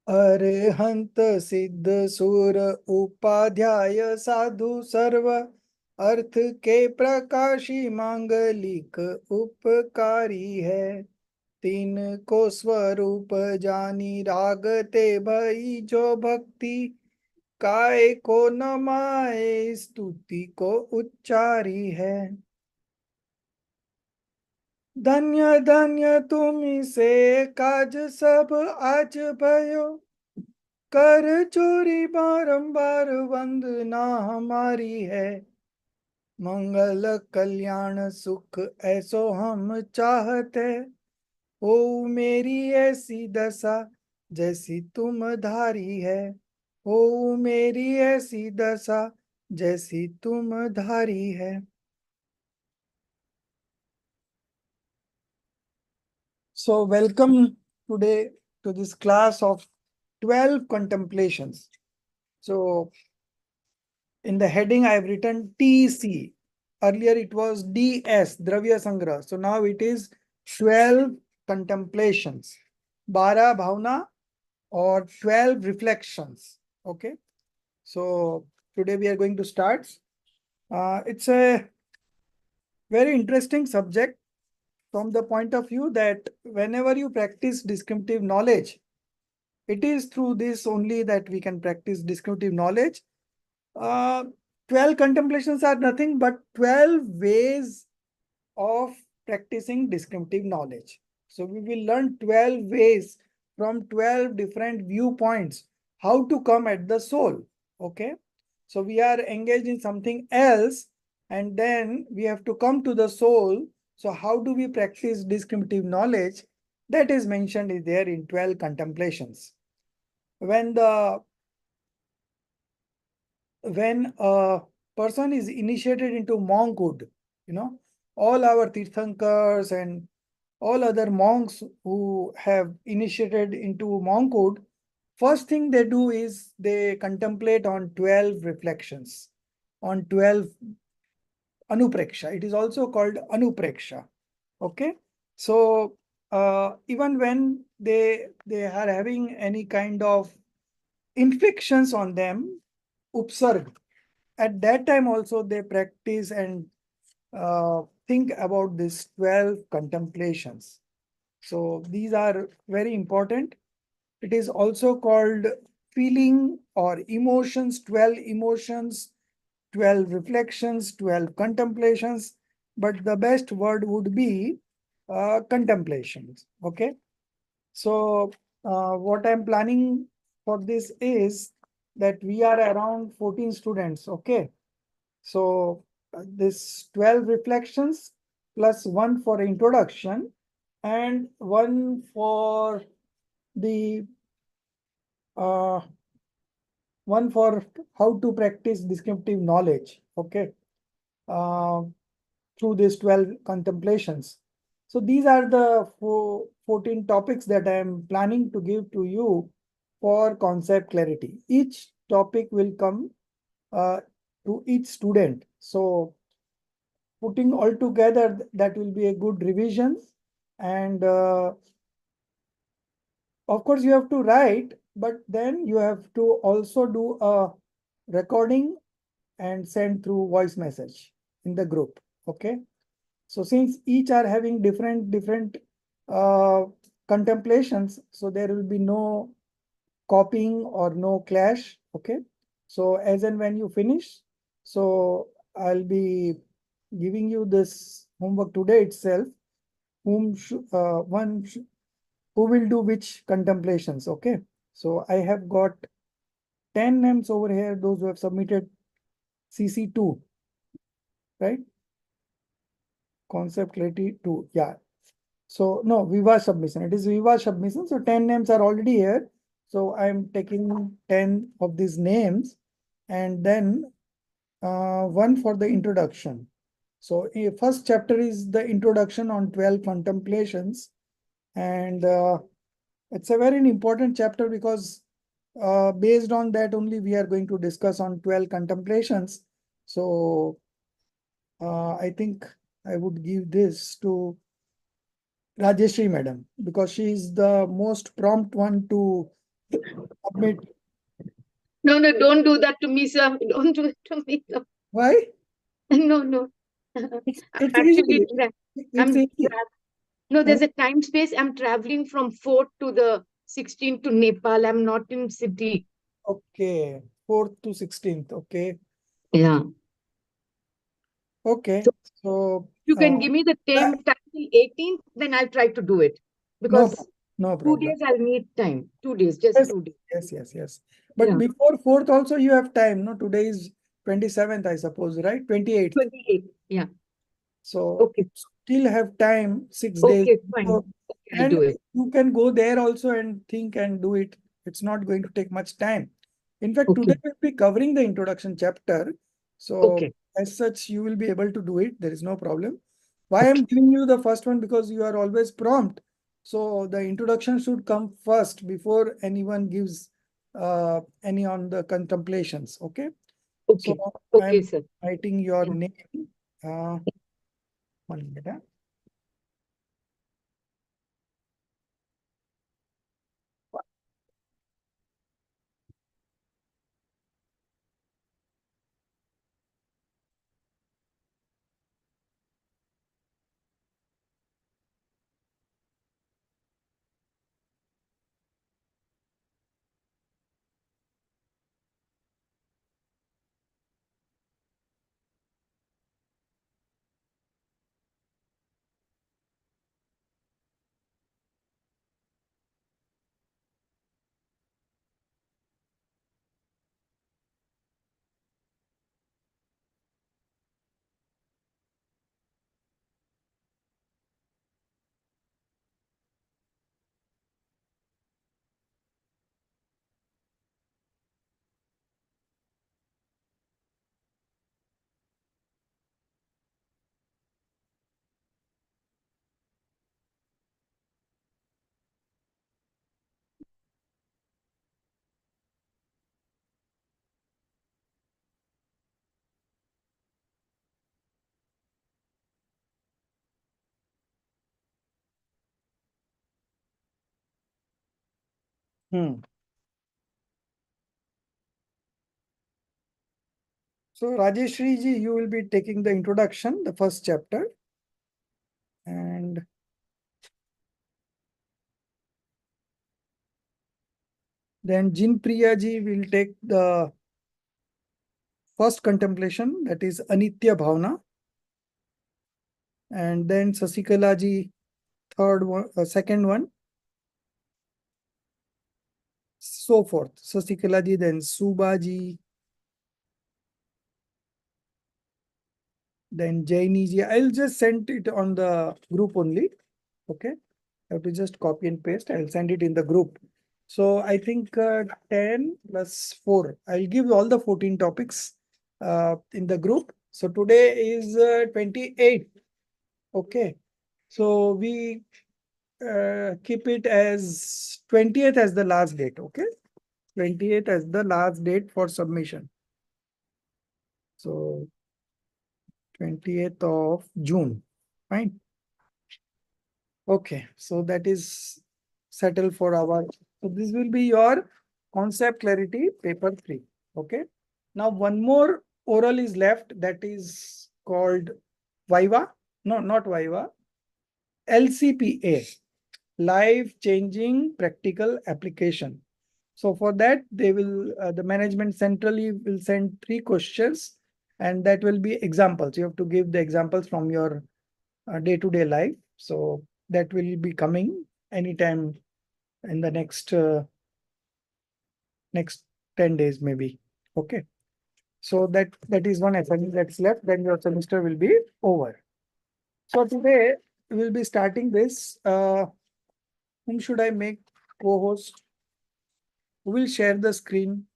अरहंत सिद्ध सुर उपाध्याय साधु सर्व अर्थ के प्रकाशी मांगलिक उपकारी है। तीन को स्वरूप जानी रागते भई जो भक्ति काय को नमाए स्तुति को उच्चारी है। धन्य धन्य तुम से काज सब आज भयो कर चोरी बारंबार वंदना हमारी है। मंगल कल्याण सुख ऐसो हम चाहते हो मेरी ऐसी दशा जैसी तुम धारी है। हो मेरी ऐसी दशा जैसी तुम धारी है। So welcome today to this class of 12 contemplations. So in the heading I have written TC. Earlier it was DS, Dravya Sangrah. So now it is 12 contemplations. 12 bhavna or 12 reflections. Okay. So today we are going to start. It's a very interesting subject from the point of view that whenever you practice descriptive knowledge, it is through this only that we can practice descriptive knowledge. 12 contemplations are nothing but 12 ways of practicing descriptive knowledge. So we will learn 12 ways from 12 different viewpoints how to come at the soul. Okay. So we are engaged in something else and then we have to come to the soul. So how do we practice descriptive knowledge? That is mentioned is there in 12 contemplations. When a person is initiated into monkhood, all our Tirthankars and all other monks who have initiated into monkhood, first thing they do is they contemplate on 12 reflections, on 12 anupreksha. It is also called anupreksha. Okay. So even when they are having any kind of inflictions on them, upsarg, at that time also they practice and think about these 12 contemplations. So these are very important. It is also called feeling or emotions, 12 emotions, 12 reflections, 12 contemplations, but the best word would be contemplations. Okay. So what I'm planning for this is that we are around 14 students. Okay. So this 12 reflections plus one for introduction and one for the one for how to practice descriptive knowledge. Okay. Through these 12 contemplations. So these are the 14 topics that I am planning to give to you for concept clarity. Each topic will come to each student. So putting all together, that will be a good revision. And of course, you have to write, but then you have to also do a recording and send through voice message in the group. Okay. So since each are having different contemplations, so there will be no copying or no clash. Okay. So as and when you finish, so I'll be giving you this homework today itself. Who will do which contemplations? Okay. So I have got 10 names over here, those who have submitted CC2, right? Concept clarity 2. Yeah. So no, Viva submission. It is Viva submission. So 10 names are already here. So I'm taking 10 of these names and then one for the introduction. So first chapter is the introduction on 12 contemplations. And it's a very important chapter because based on that only we are going to discuss on 12 contemplations. So I think I would give this to Rajeshri madam because she is the most prompt one to submit. No, no, don't do that to me, sir. Don't do it to me, sir. Why? No, no. I'm It's actually easy. It's I'm easy. no, Huh? there's a time space. I'm traveling from 4th to the 16th to Nepal. I'm not in city. Okay, 4th to 16th. Okay, Yeah. okay. So So you uh, can give me the uh, time till 18th, then I'll try to do it. no, Because no 2 problem. days I'll need time. 2 days, just Yes, 2 days. yes. But Yeah. before 4th also you have time. No, today is 27th, I suppose, right? 28th. 28th. Yeah. So Okay. you still have time, 6 days. Okay, fine. So, Okay, I'll and do it. you can go there also and think and do it. It's not going to take much time. In fact, today Okay. we'll be covering the introduction chapter. So Okay. as such, you will be able to do it. There is no problem. Why I'm Okay. giving you the first one? Because you are always prompt. So the introduction should come first before anyone gives any on the contemplations. Okay. So Okay. Okay, I'm sir. writing your Yeah. name. Uh, 1 minute. Hmm. So Rajeshri ji, you will be taking the introduction, the first chapter, and then Jin Priya ji will take the first contemplation, that is Anitya Bhavana, and then Sasikala ji, second one, so forth. Sasikala ji, then Suba ji, then Jaini ji. I'll just send it on the group only. Okay. I have to just copy and paste. I'll send it in the group. So I think 10 plus 4. I'll give all the 14 topics in the group. So today is 28. Okay. So we keep it as 20th as the last date. Okay. 20th as the last date for submission. So 20th of June. Fine. Okay, so that is settled for our. So this will be your concept clarity paper 3. Okay. Now one more oral is left, that is called Viva. No, not Viva. LCPA, life changing practical application. So for that, they will the management centrally will send 3 questions, and that will be examples. You have to give the examples from your day-to-day life. So that will be coming anytime in the next 10 days maybe. Okay. So that is one assignment that's left. Then your semester will be over. So today we will be starting this. Whom should I make co-host? Who will share the screen?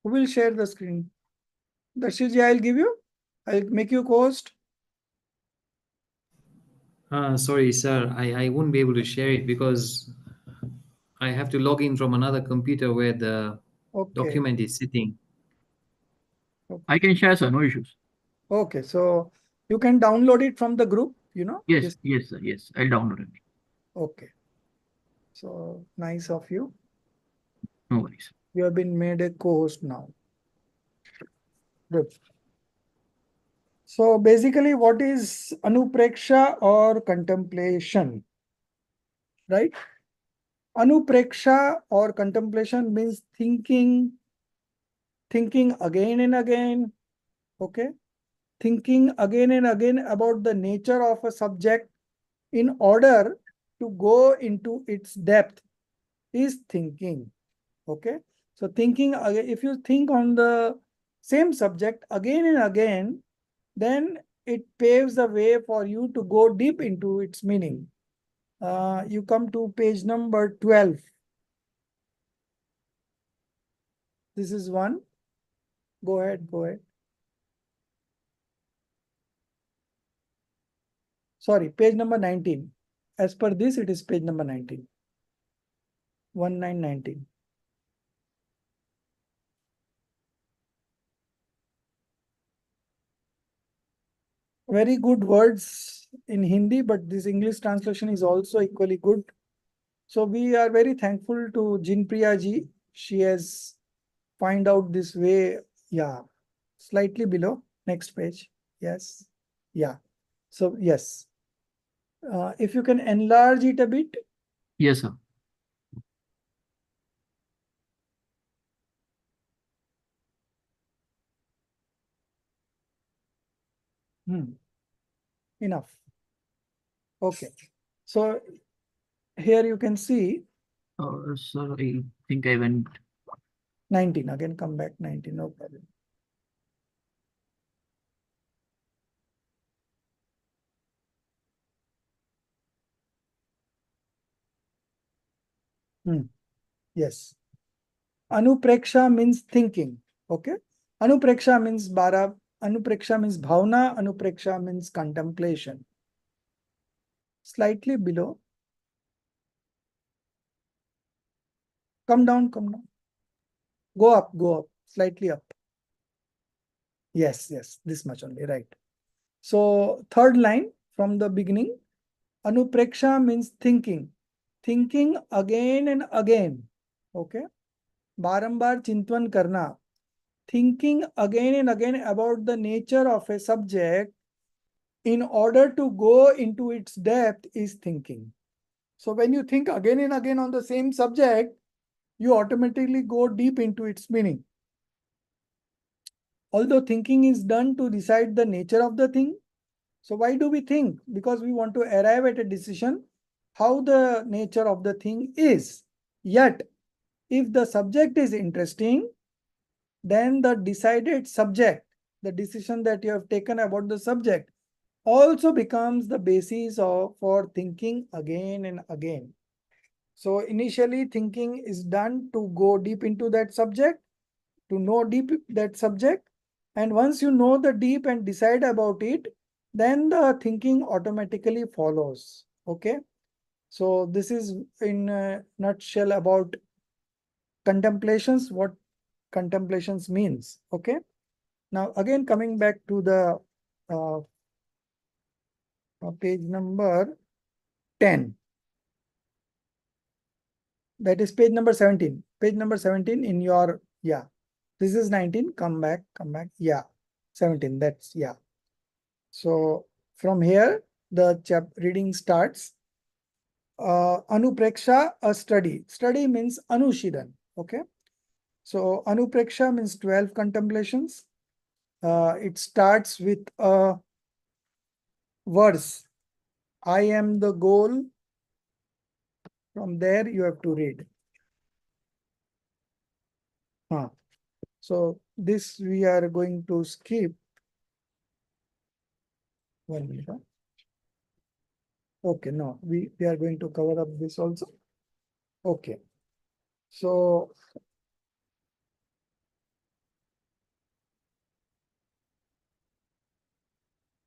Who will share the screen? Darshilji, I'll give you. I'll make you co-host. Sorry, sir. I won't be able to share it because I have to log in from another computer where the Okay. document is sitting. I can share, sir. No issues. Okay, so you can download it from the group, Yes, this. yes, sir. Yes, I'll download it. Okay. So nice of you. No worries. You have been made a co-host now. Good. So basically, what is anupreksha or contemplation? Right? Anupreksha or contemplation means thinking again and again. Okay. Thinking again and again about the nature of a subject in order to go into its depth is thinking. Okay. So thinking, if you think on the same subject again and again, then it paves the way for you to go deep into its meaning. You come to page number 12. This is one. Go ahead, go ahead. Sorry, page number 19. As per this, it is page number 19. 1919. Very good words in Hindi, but this English translation is also equally good. So we are very thankful to Jinpriya ji. She has find out this way. Yeah, slightly below. Next page. Yes. Yeah. So yes. If you can enlarge it a bit. Yes, sir. Enough. Okay. So here you can see Sir, I think I went. 19. Again, come back 19. No problem. Yes. Anupreksha means thinking. Okay. Anupreksha means bara. Anupreksha means bhavna. Anupreksha means contemplation. Slightly below. Come down, come down. Go up, slightly up. Yes, yes, this much only, right. So third line from the beginning, anupreksha means thinking. Thinking again and again. Okay. Barambar chintwan karna. Thinking again and again about the nature of a subject in order to go into its depth is thinking. So when you think again and again on the same subject, you automatically go deep into its meaning. Although thinking is done to decide the nature of the thing. So why do we think? Because we want to arrive at a decision how the nature of the thing is. Yet, if the subject is interesting, then the decided subject, the decision that you have taken about the subject, also becomes the basis for thinking again and again. So initially thinking is done to go deep into that subject, to know deep that subject. And once you know the deep and decide about it, then the thinking automatically follows. Okay. So this is in a nutshell about contemplations, what contemplations means. Okay. Now again, coming back to the page number 10. That is page number 17. Page number 17 in your, yeah. This is 19. Come back, come back. Yeah. 17. That's, yeah. So from here, the reading starts. Anupreksha, a study. Study means anushidan. Okay. So anupreksha means 12 contemplations. It starts with a verse. I am the goal. From there, you have to read. So this we are going to skip. 1 minute. Huh? Okay, no, we are going to cover up this also. Okay. So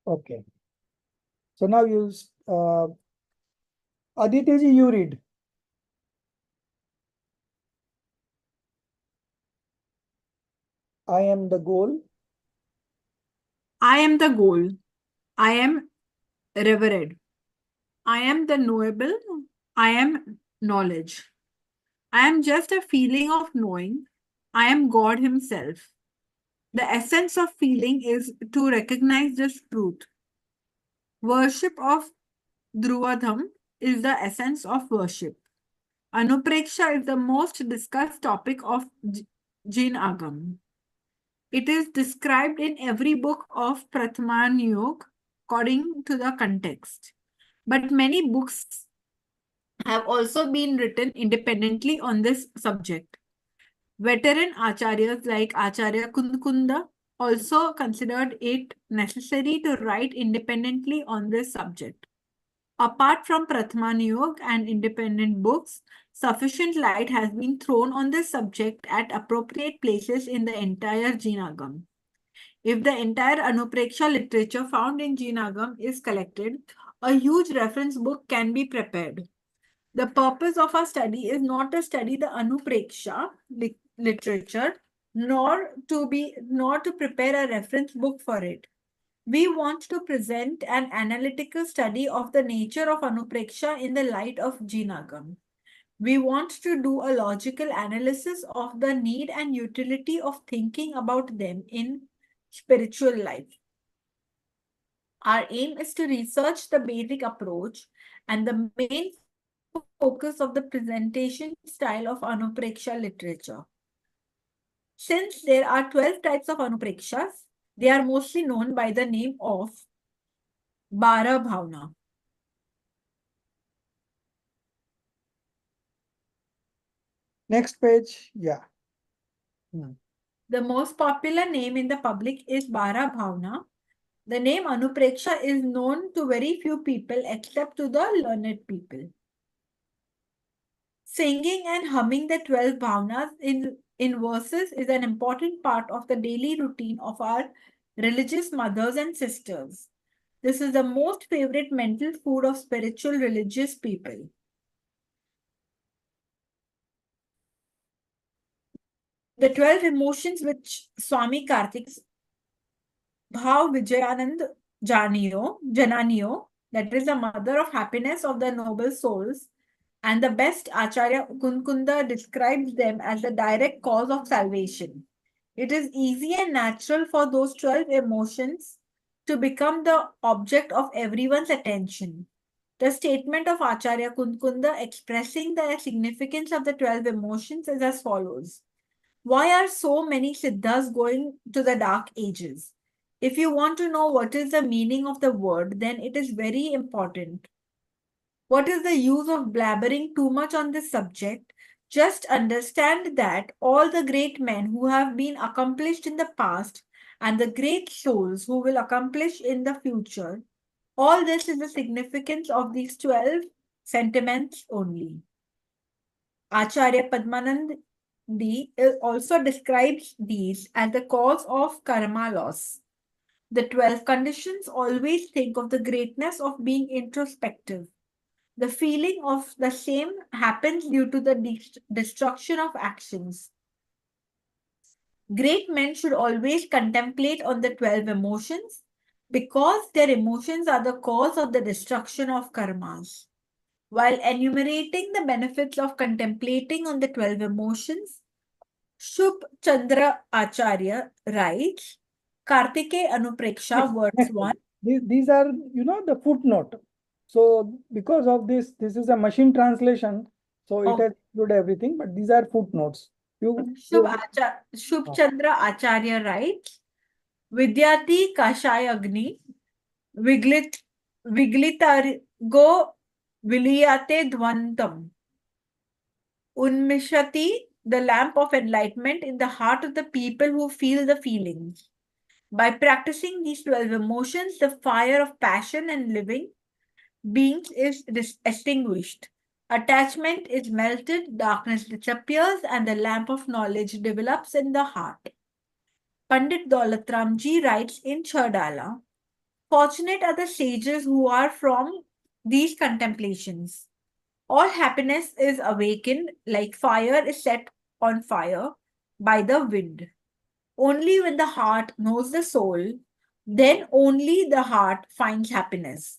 okay. So now you Aditya ji, you read. I am the goal. I am the goal. I am revered. I am the knowable. I am knowledge. I am just a feeling of knowing. I am God Himself. The essence of feeling is to recognize this truth. Worship of Dhruvadham is the essence of worship. Anupreksha is the most discussed topic of Jin Agam. It is described in every book of Pratmanayog according to the context. But many books have also been written independently on this subject. Veteran acharyas like Acharya Kundkunda also considered it necessary to write independently on this subject. Apart from Pratmanayog and independent books, sufficient light has been thrown on this subject at appropriate places in the entire Jinagam. If the entire Anupreksha literature found in Jinagam is collected, a huge reference book can be prepared. The purpose of our study is not to study the Anupreksha literature, nor to prepare a reference book for it. We want to present an analytical study of the nature of Anupreksha in the light of Jinagam. We want to do a logical analysis of the need and utility of thinking about them in spiritual life. Our aim is to research the basic approach and the main focus of the presentation style of Anupreksha literature. Since there are 12 types of Anuprekshas, they are mostly known by the name of Bara Bhavna. Next page. Yeah. The most popular name in the public is Bara Bhavna. The name Anupreksha is known to very few people except to the learned people. Singing and humming the 12 bhavnas in verses is an important part of the daily routine of our religious mothers and sisters. This is the most favorite mental food of spiritual religious people. The 12 emotions which Swami Karthik's Bhav Vijayanand Jananiyo, that is the mother of happiness of the noble souls, and the best Acharya Kunkunda describes them as the direct cause of salvation. It is easy and natural for those 12 emotions to become the object of everyone's attention. The statement of Acharya Kunkunda expressing the significance of the 12 emotions is as follows. Why are so many Siddhas going to the dark ages? If you want to know what is the meaning of the word, then it is very important. What is the use of blabbering too much on this subject? Just understand that all the great men who have been accomplished in the past and the great souls who will accomplish in the future, all this is the significance of these 12 sentiments only. Acharya Padmanandi also describes these as the cause of karma loss. The 12 conditions always think of the greatness of being introspective. The feeling of the same happens due to the destruction of actions. Great men should always contemplate on the 12 emotions because their emotions are the cause of the destruction of karmas. While enumerating the benefits of contemplating on the 12 emotions, Shubh Chandra Acharya writes, Kartike Anupreksha, verse 1. These are, the footnote. So because of this is a machine translation. So it has included everything, but these are footnotes. Shubh Chandra Acharya writes, Vidyati Kashai Agni, Viglitargo Viliyate Dvantam, Unmishati the lamp of enlightenment in the heart of the people who feel the feelings. By practicing these 12 emotions, the fire of passion and living beings is extinguished. Attachment is melted, darkness disappears, and the lamp of knowledge develops in the heart. Pandit Daulat Ramji writes in Chardala, fortunate are the sages who are from these contemplations. All happiness is awakened like fire is set on fire by the wind. Only when the heart knows the soul, then only the heart finds happiness.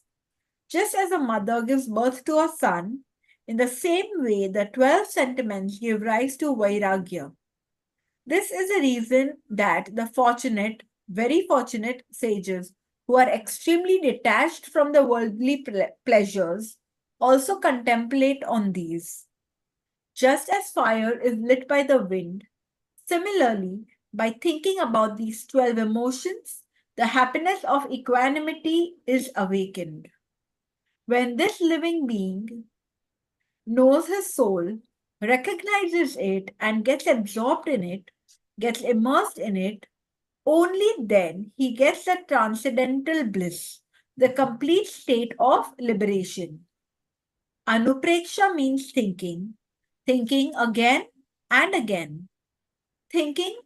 Just as a mother gives birth to a son, in the same way the 12 sentiments give rise to Vairagya. This is the reason that the fortunate, very fortunate sages who are extremely detached from the worldly pleasures also contemplate on these. Just as fire is lit by the wind, similarly, by thinking about these 12 emotions, the happiness of equanimity is awakened. When this living being knows his soul, recognizes it, and gets absorbed in it, gets immersed in it, only then he gets the transcendental bliss, the complete state of liberation. Anupreksha means thinking, thinking again and again, thinking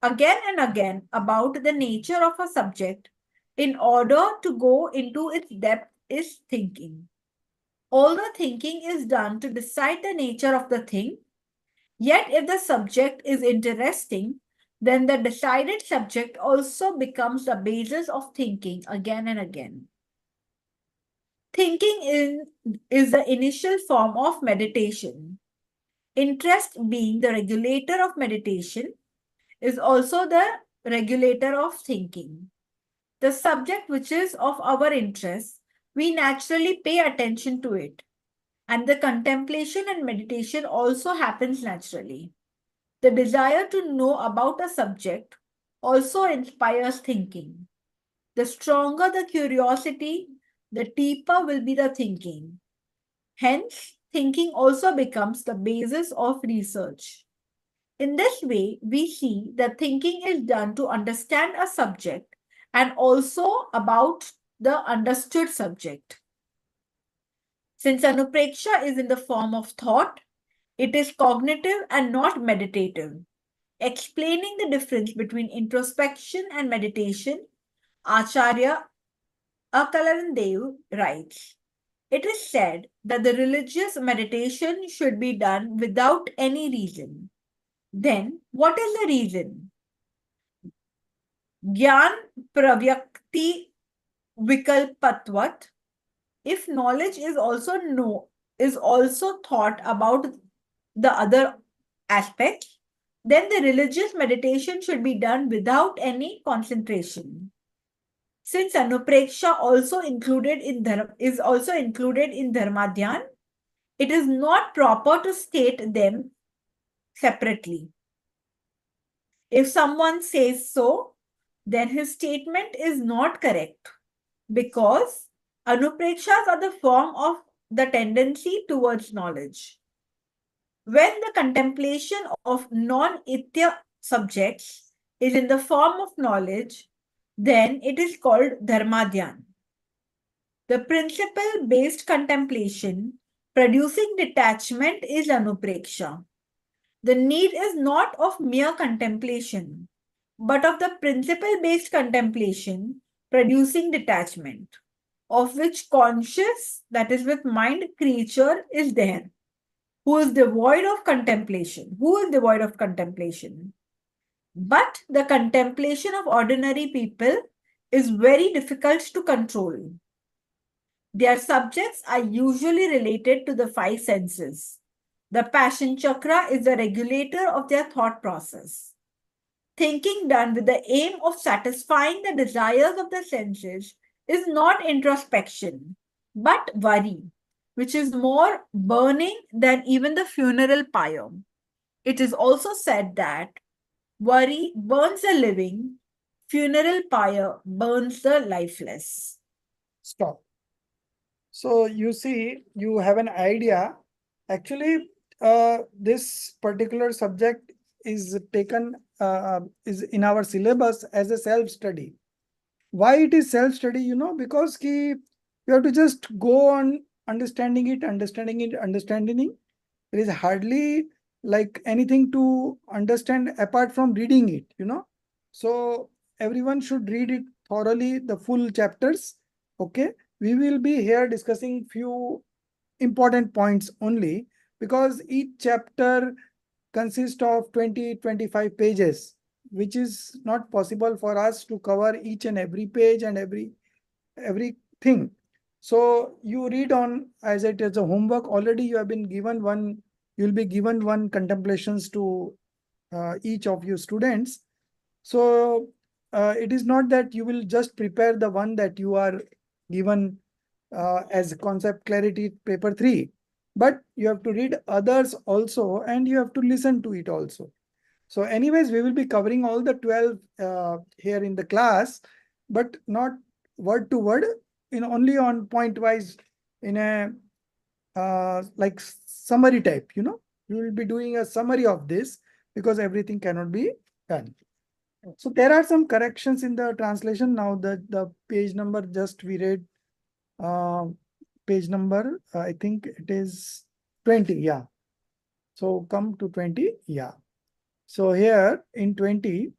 again and again about the nature of a subject in order to go into its depth is thinking. All the thinking is done to decide the nature of the thing, yet if the subject is interesting, then the decided subject also becomes the basis of thinking again and again. Thinking is the initial form of meditation. Interest, being the regulator of meditation, is also the regulator of thinking. The subject which is of our interest, we naturally pay attention to it. And the contemplation and meditation also happens naturally. The desire to know about a subject also inspires thinking. The stronger the curiosity, the deeper will be the thinking. Hence, thinking also becomes the basis of research. In this way, we see that thinking is done to understand a subject and also about the understood subject. Since anupreksha is in the form of thought, it is cognitive and not meditative. Explaining the difference between introspection and meditation, Acharya Akalarandev writes, it is said that the religious meditation should be done without any reason. Then, what is the reason? Gyan pravyakti vikalpatvat. If knowledge is also thought about the other aspects, then the religious meditation should be done without any concentration. Since anupreksha is also included in dharmadhyan, it is not proper to state them separately. If someone says so, then his statement is not correct, because anuprekshas are the form of the tendency towards knowledge. When the contemplation of non-itya subjects is in the form of knowledge, then it is called dharmadhyan. The principle-based contemplation producing detachment is anupreksha. The need is not of mere contemplation, but of the principle-based contemplation producing detachment, of which conscious, that is with mind, creature is there, who is devoid of contemplation. Who is devoid of contemplation? But the contemplation of ordinary people is very difficult to control. Their subjects are usually related to the five senses. The passion chakra is the regulator of their thought process. Thinking done with the aim of satisfying the desires of the senses is not introspection, but worry, which is more burning than even the funeral pyre. It is also said that worry burns the living, funeral pyre burns the lifeless. Stop. So you see, you have an idea. Actually, this particular subject is taken is in our syllabus as a self-study. Why it is self-study? You know, because you have to just go on understanding it. There is hardly like anything to understand apart from reading it, you know. So everyone should read it thoroughly, the full chapters. Okay, we will be here discussing few important points only, because each chapter consists of 20-25 pages, which is not possible for us to cover each and every page and everything. So you read on as it is a homework. Already you have been given one, you'll be given one contemplations to each of you students. So it is not that you will just prepare the one that you are given as concept clarity paper 3, but you have to read others also, and you have to listen to it also. So anyways, we will be covering all the 12 here in the class, but not word to word, only on point wise, in a like summary type, you know. We will be doing a summary of this because everything cannot be done. So there are some corrections in the translation. Now the page number just we read, page number, I think it is 20. Yeah. So come to 20. Yeah. So here in 20,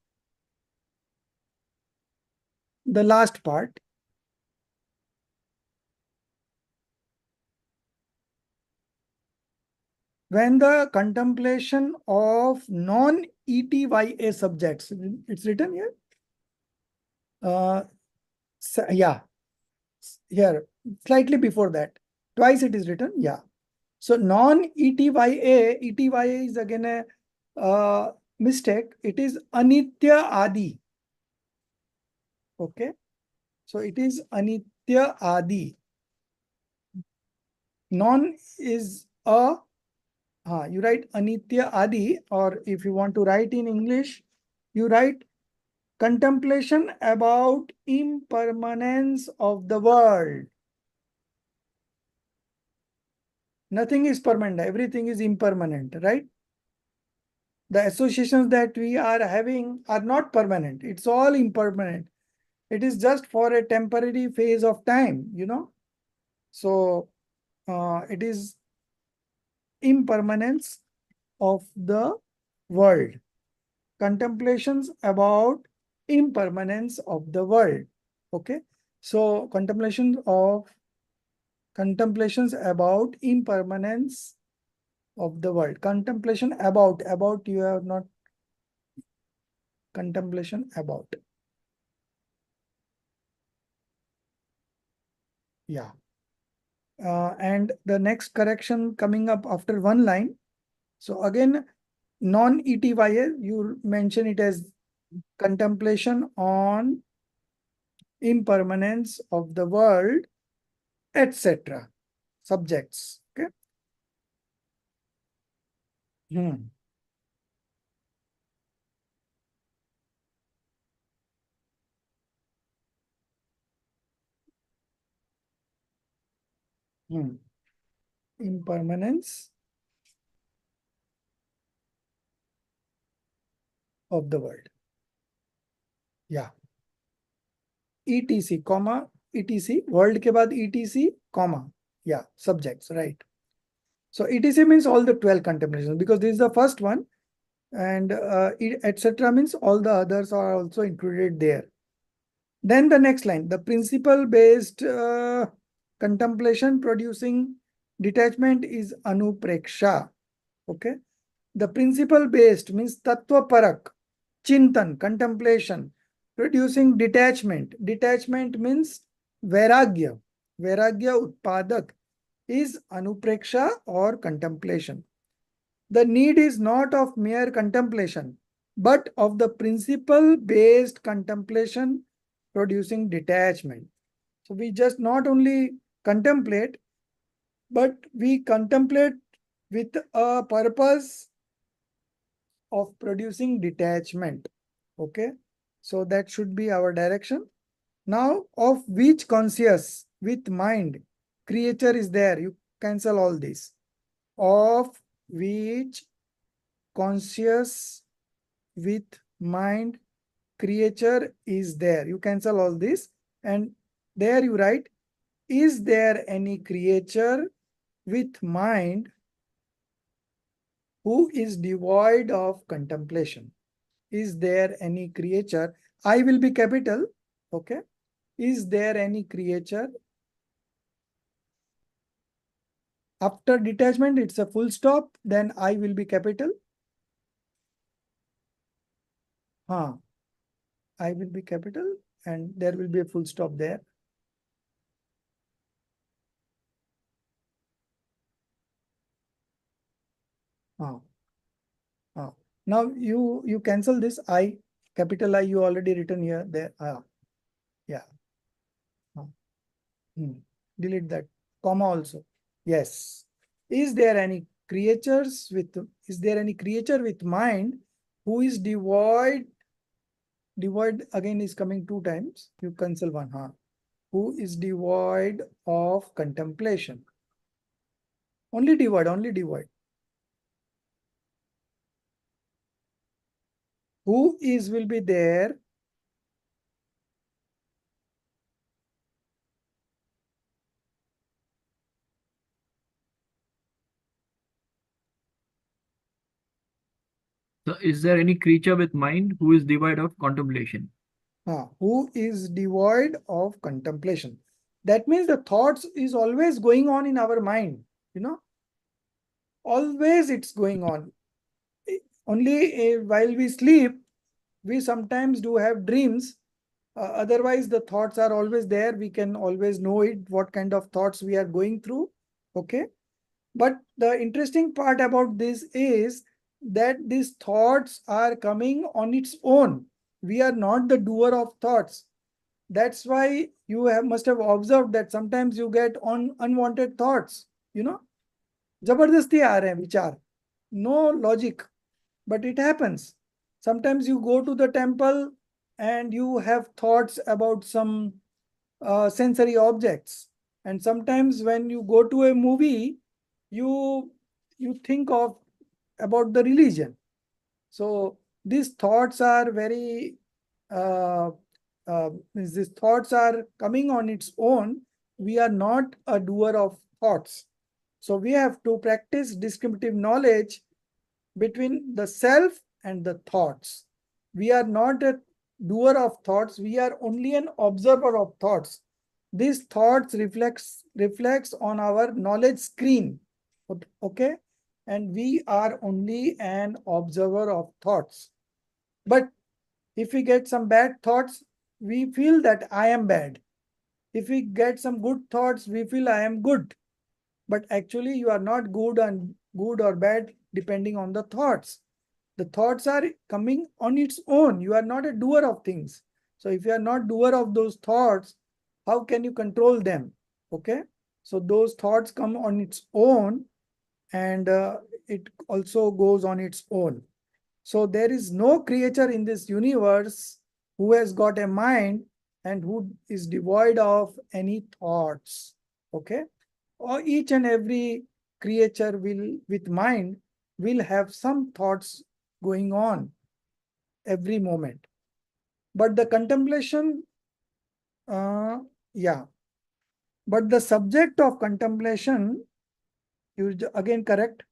the last part, when the contemplation of non-ETYA subjects, it's written here. Yeah, here, slightly before that, twice it is written. Yeah. So non-ETYA, ETYA is again a mistake. It is Anitya Adi. Okay. So it is Anitya Adi. Non is a, you write Anitya Adi, or if you want to write in English, you write contemplation about impermanence of the world. Nothing is permanent, everything is impermanent, right? The associations that we are having are not permanent, it's all impermanent. It is just for a temporary phase of time, you know. So it is impermanence of the world. Contemplations about impermanence of the world. Okay. So contemplations about impermanence of the world. Contemplation about you have not contemplation about. Yeah. And the next correction coming up after one line. So again, non-ETYA, you mention it as contemplation on impermanence of the world, etc. Subjects. Okay. Hmm. Hmm. Impermanence of the world. Yeah. ETC, comma, ETC, world ke baad ETC, comma. Yeah, subjects, right. So ETC means all the 12 contemplations, because this is the first one, and etc. means all the others are also included there. Then the next line, the principle based contemplation producing detachment is anupreksha. Okay. The principle based means tattva parak, chintan, contemplation, producing detachment. Detachment means vairagya. Vairagya utpadak is anupreksha or contemplation. The need is not of mere contemplation, but of the principle based contemplation producing detachment. So we just not only contemplate, but we contemplate with a purpose of producing detachment. Okay. So that should be our direction. Now, of which conscious with mind creature is there? You cancel all this. Of which conscious with mind creature is there. You cancel all this and there you write, is there any creature with mind who is devoid of contemplation? Is there any creature? I will be capital. Okay. Is there any creature? After detachment, it's a full stop. Then I will be capital. I will be capital and there will be a full stop there. Now you cancel this I, capital I, you already written here, there. Yeah. Delete that comma also. Yes. Is there any creature with mind who is devoid? Devoid again is coming 2 times. You cancel one. Who is devoid of contemplation? Only devoid, only devoid. Who is will be there? So is there any creature with mind who is devoid of contemplation? Who is devoid of contemplation? That means the thoughts is always going on in our mind, you know, always it's going on. Only while we sleep, we sometimes do have dreams. Otherwise, the thoughts are always there. We can always know it, what kind of thoughts we are going through. Okay. But the interesting part about this is that these thoughts are coming on its own. We are not the doer of thoughts. That's why you must have observed that sometimes you get on unwanted thoughts, you know, जबरदस्ती आ रहे हैं विचार, no logic, but it happens. Sometimes you go to the temple and you have thoughts about some sensory objects, and sometimes when you go to a movie, you think of about the religion. So these thoughts are very these thoughts are coming on its own. We are not a doer of thoughts. So we have to practice discriminative knowledge between the self and the thoughts. We are not a doer of thoughts. We are only an observer of thoughts. These thoughts reflects on our knowledge screen. Okay. And we are only an observer of thoughts. But if we get some bad thoughts, we feel that I am bad. If we get some good thoughts, we feel I am good. But actually you are not good or bad depending on the thoughts. The thoughts are coming on its own. You are not a doer of things. So if you are not doer of those thoughts, how can you control them? Okay. So those thoughts come on its own, and it also goes on its own. So there is no creature in this universe who has got a mind and who is devoid of any thoughts. Okay. Or each and every creature with mind will have some thoughts going on every moment. But the contemplation, yeah. But the subject of contemplation, you again correct.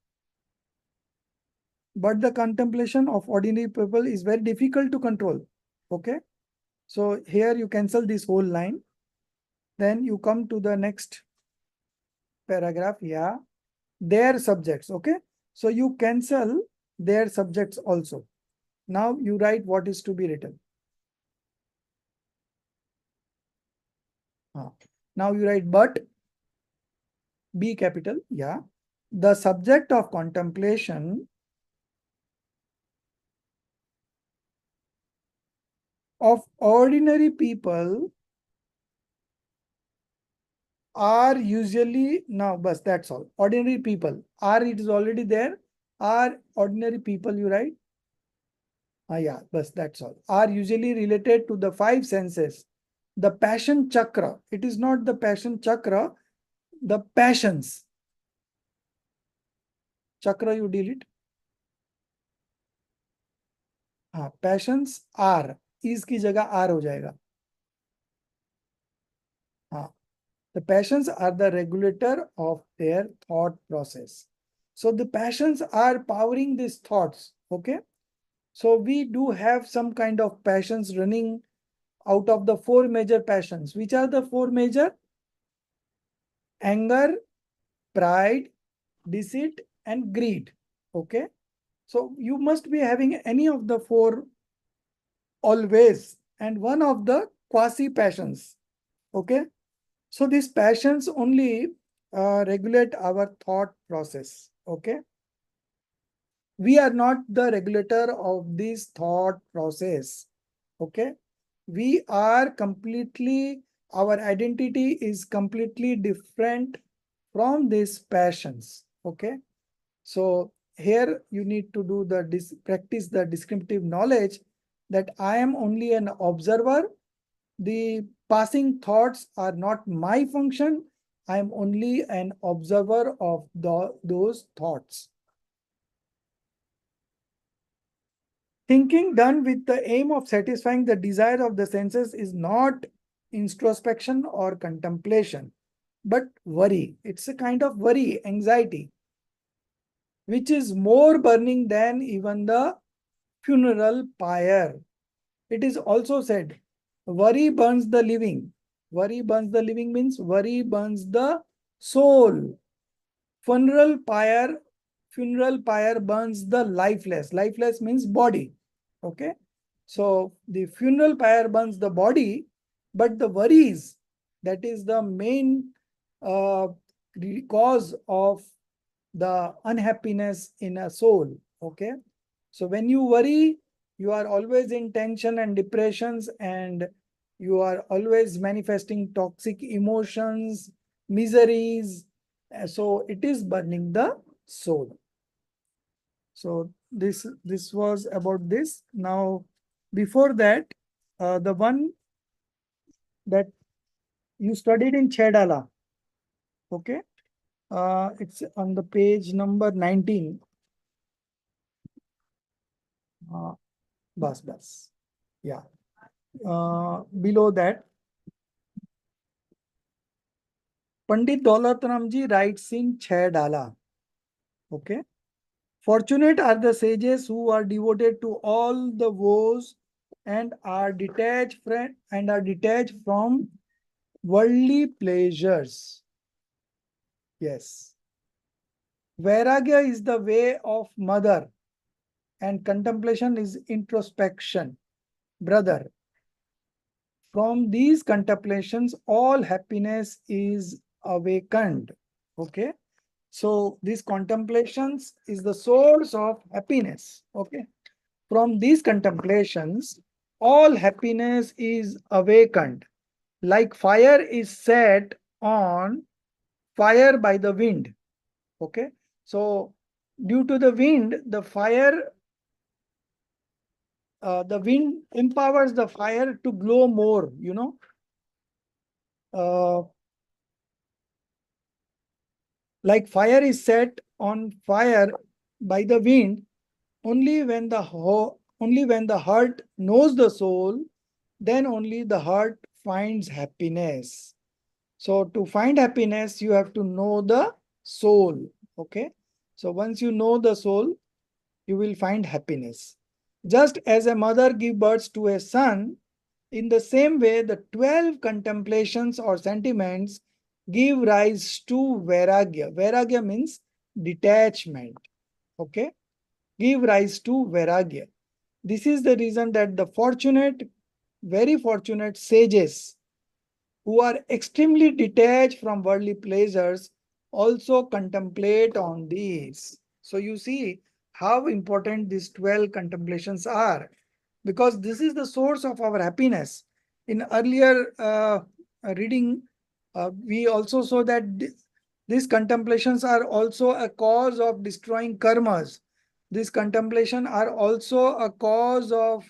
But the contemplation of ordinary people is very difficult to control. Okay. So here you cancel this whole line. Then you come to the next paragraph. Yeah. Their subjects. Okay. So you cancel their subjects also. Now you write what is to be written. Now you write but, B capital. Yeah. The subject of contemplation of ordinary people are usually, now bus, that's all. Ordinary people are, it is already there. Are ordinary people, you write. Yeah, bus, that's all. Are usually related to the 5 senses. The passion chakra. It is not the passion chakra, the passions. Chakra you delete. हाँ, passions are, is की जगह are हो जाएगा. हाँ, the passions are the regulator of their thought process. So the passions are powering these thoughts. Okay. So we do have some kind of passions running out of the four major passions. Which are the four major? Anger, pride, deceit, and greed. Okay. So you must be having any of the four always, and one of the quasi passions. Okay. So these passions only regulate our thought process. Okay. We are not the regulator of this thought process. Okay. We are completely, our identity is completely different from these passions. Okay. So here you need to do the practice the descriptive knowledge that I am only an observer. The passing thoughts are not my function. I am only an observer of those thoughts. Thinking done with the aim of satisfying the desire of the senses is not introspection or contemplation, but worry. It's a kind of worry, anxiety, which is more burning than even the funeral pyre. It is also said, worry burns the living. Worry burns the living means worry burns the soul. Funeral pyre burns the lifeless. Lifeless means body. Okay. So the funeral pyre burns the body, but the worries, that is the main cause of the unhappiness in a soul. Okay. So when you worry, you are always in tension and depressions, and you are always manifesting toxic emotions, miseries. So it is burning the soul. So this was about this. Now, before that, the one that you studied in Chedala. Okay. It's on the page number 19. Bas. Yeah. Below that, Pandit Daulat Ramji writes in Chedala. Okay. Fortunate are the sages who are devoted to all the woes and are detached from worldly pleasures. Yes. Vairagya is the way of mother, and contemplation is introspection. Brother, from these contemplations, all happiness is awakened. Okay. So these contemplations is the source of happiness. Okay. From these contemplations, all happiness is awakened. Like fire is set on fire by the wind. Okay. So due to the wind, the wind empowers the fire to glow more, like fire is set on fire by the wind only when the heart knows the soul, then only the heart finds happiness. So to find happiness, you have to know the soul. Okay. So once you know the soul, you will find happiness. Just as a mother gives birth to a son, in the same way, the 12 contemplations or sentiments give rise to vairagya. Vairagya means detachment. Okay. Give rise to vairagya. This is the reason that the very fortunate sages who are extremely detached from worldly pleasures also contemplate on these. So you see how important these 12 contemplations are, because this is the source of our happiness. In earlier reading, we also saw that these contemplations are also a cause of destroying karmas. These contemplations are also a cause of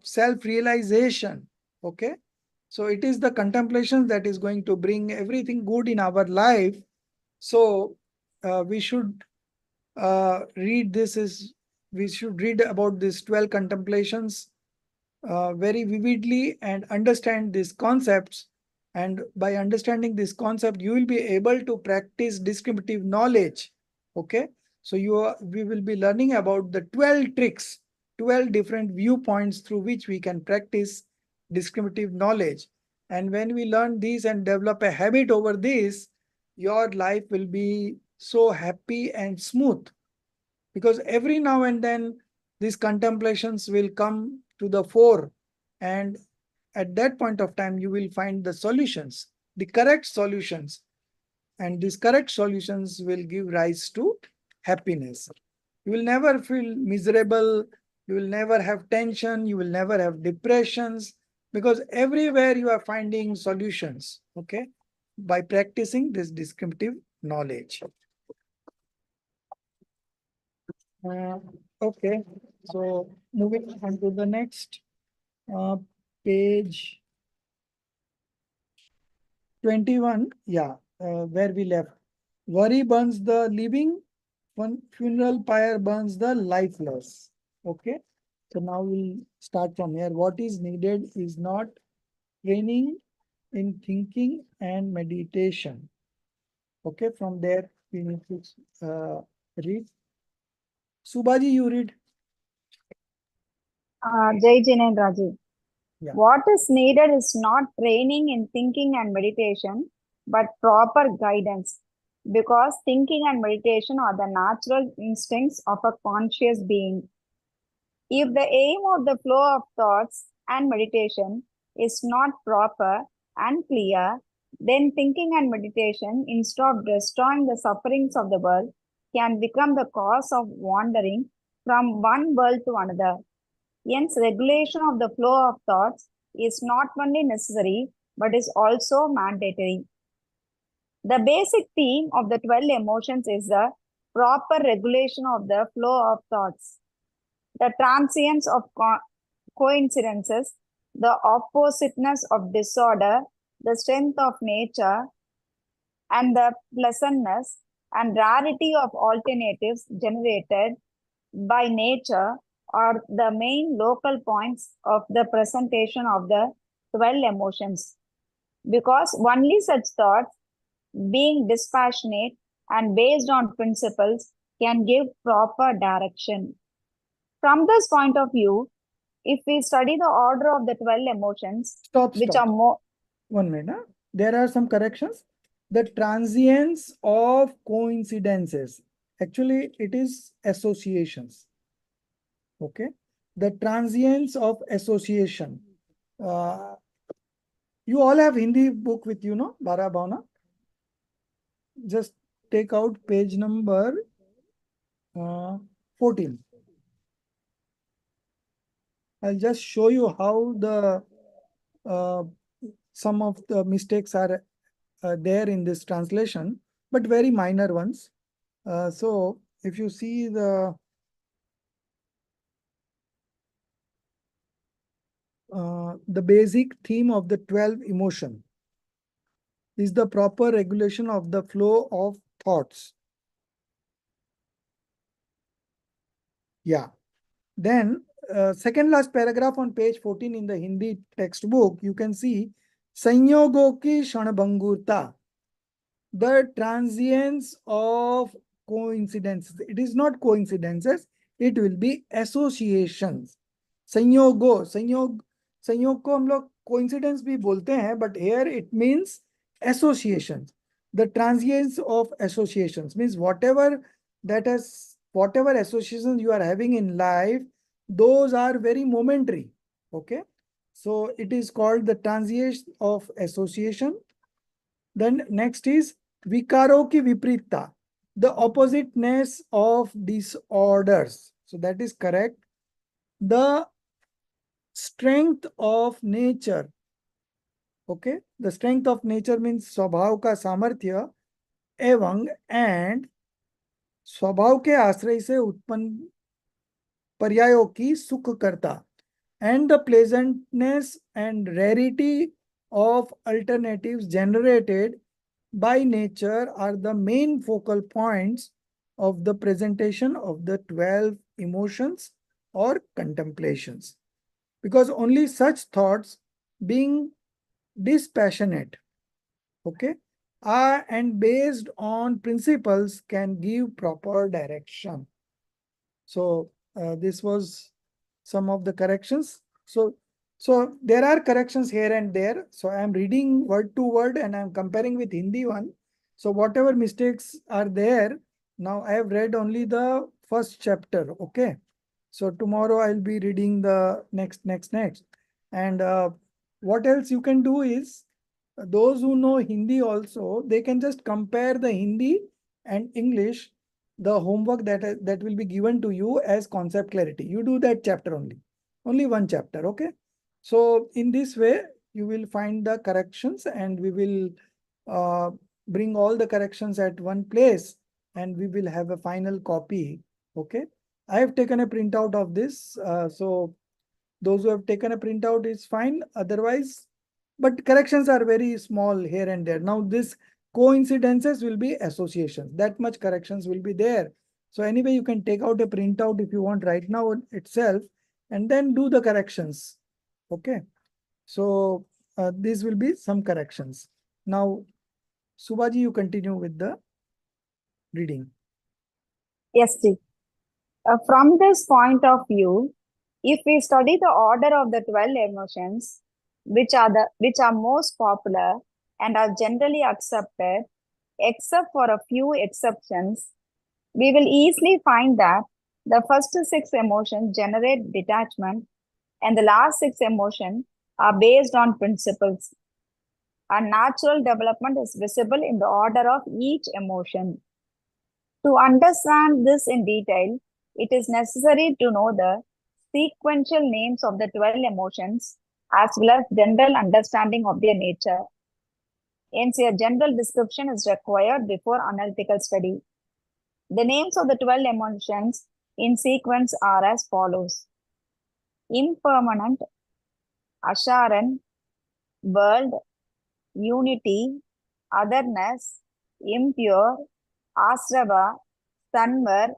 self-realization. Okay. So it is the contemplation that is going to bring everything good in our life. So we should read this is, we should read about these 12 contemplations very vividly and understand these concepts. And by understanding this concept, you will be able to practice discriminative knowledge. Okay. So we will be learning about the 12 tricks, 12 different viewpoints through which we can practice discriminative knowledge. And when we learn these and develop a habit over this, your life will be so happy and smooth, because every now and then these contemplations will come to the fore, and at that point of time you will find the solutions, the correct solutions, and these correct solutions will give rise to happiness. You will never feel miserable, you will never have tension, you will never have depressions, because everywhere you are finding solutions, okay, by practicing this discriminative knowledge. Okay, so moving on to the next page 21, yeah, where we left. Worry burns the living, funeral pyre burns the lifeless. Okay, so now we'll start from here. What is needed is not training in thinking and meditation. Okay, from there we need to read. Subhaji, you read. Jai Jinan Raji. Yeah. What is needed is not training in thinking and meditation, but proper guidance. Because thinking and meditation are the natural instincts of a conscious being. If the aim of the flow of thoughts and meditation is not proper and clear, then thinking and meditation, instead of destroying the sufferings of the world, can become the cause of wandering from one world to another. Hence, regulation of the flow of thoughts is not only necessary, but is also mandatory. The basic theme of the 12 emotions is the proper regulation of the flow of thoughts. The transience of coincidences, the oppositeness of disorder, the strength of nature, and the pleasantness and rarity of alternatives generated by nature are the main local points of the presentation of the 12 emotions. Because only such thoughts, being dispassionate and based on principles, can give proper direction. From this point of view, if we study the order of the 12 emotions, Stop. which are more... 1 minute. There are some corrections. The transience of coincidences. Actually, it is associations. Okay. The transience of association. You all have Hindi book with you, no? Bara Bhavna. Just take out page number 14. I'll just show you how the some of the mistakes are there in this translation, but very minor ones. So if you see the basic theme of the 12 emotion is the proper regulation of the flow of thoughts. Yeah. Then second last paragraph on page 14 in the Hindi textbook, you can see Sanyogo ki Shanabangurta, the transience of coincidences. It is not coincidences, it will be associations. संयोग को हम लोग coincidence भी बोलते हैं, but here it means associations. The transience of associations means whatever associations you are having in life, those are very momentary. Okay, so it is called the transience of association. Then next is vikaro ki viprita, the oppositeness of disorders. So that is correct. The strength of nature. Okay, the strength of nature means स्वभाव का सामर्थ्य एवं and स्वभाव के आश्रय से उत्पन्न पर्यायों की सुख करता, and the pleasantness and rarity of alternatives generated by nature are the main focal points of the presentation of the 12 emotions or contemplations. Because only such thoughts being dispassionate, okay, are and based on principles can give proper direction. So this was some of the corrections. So there are corrections here and there. So I am reading word to word and I am comparing with Hindi one. So whatever mistakes are there, now I have read only the first chapter. Okay. So tomorrow I'll be reading the next. And what else you can do is, those who know Hindi also, they can just compare the Hindi and English, the homework that will be given to you as concept clarity. You do that chapter only one chapter, okay? So in this way, you will find the corrections and we will bring all the corrections at one place and we will have a final copy, okay? I have taken a printout of this, so those who have taken a printout is fine. Otherwise, but corrections are very small here and there. Now this coincidences will be associations. That much corrections will be there. So anyway, you can take out a printout if you want right now itself and then do the corrections. Okay. So these will be some corrections. Now, Subhaji, you continue with the reading. Yes, Steve. From this point of view, if we study the order of the 12 emotions, which are most popular and are generally accepted, except for a few exceptions, we will easily find that the first 6 emotions generate detachment and the last 6 emotions are based on principles. A natural development is visible in the order of each emotion. To understand this in detail, it is necessary to know the sequential names of the 12 emotions as well as general understanding of their nature. Hence, a general description is required before analytical study. The names of the 12 emotions in sequence are as follows: impermanent, asharan, world, unity, otherness, impure, asrava, sanvar,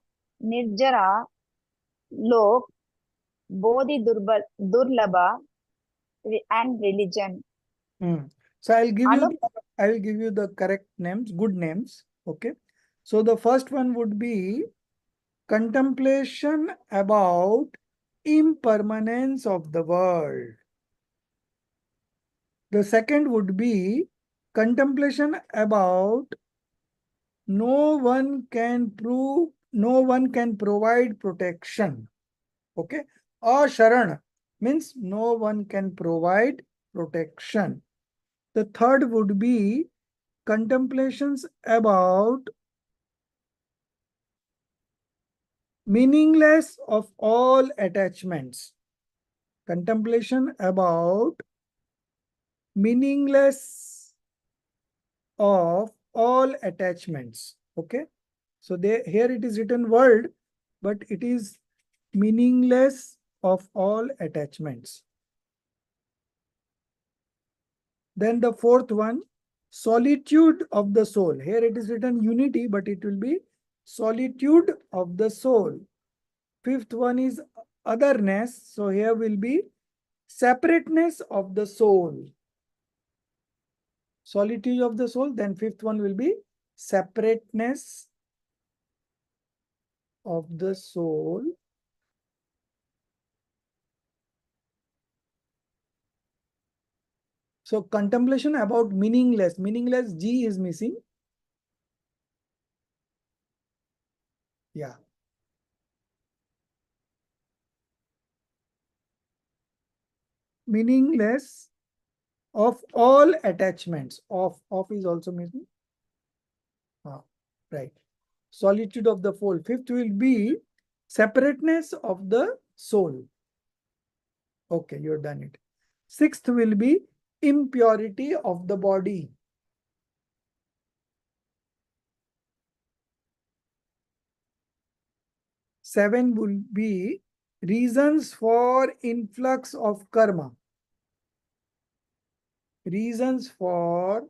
nirjara, lok, bodhi durlabha, and religion. So I will give you the correct names, good names. Okay. So the first one would be contemplation about impermanence of the world. The second would be contemplation about no one can provide protection. Okay. Asharan means no one can provide protection. The third would be contemplations about meaningless of all attachments. Contemplation about meaningless of all attachments. Okay. So here it is written world, but it is meaningless of all attachments. Then the fourth one, solitude of the soul. Here it is written unity, but it will be solitude of the soul. Fifth one is otherness. So here will be separateness of the soul. Solitude of the soul. Then fifth one will be separateness of the soul. So contemplation about meaningless. Meaningless G is missing. Yeah. Meaningless of all attachments. Of is also missing. Right. Solitude of the soul. Fifth will be separateness of the soul. Okay, you're done it. Sixth will be impurity of the body. Seven will be reasons for influx of karma. Reasons for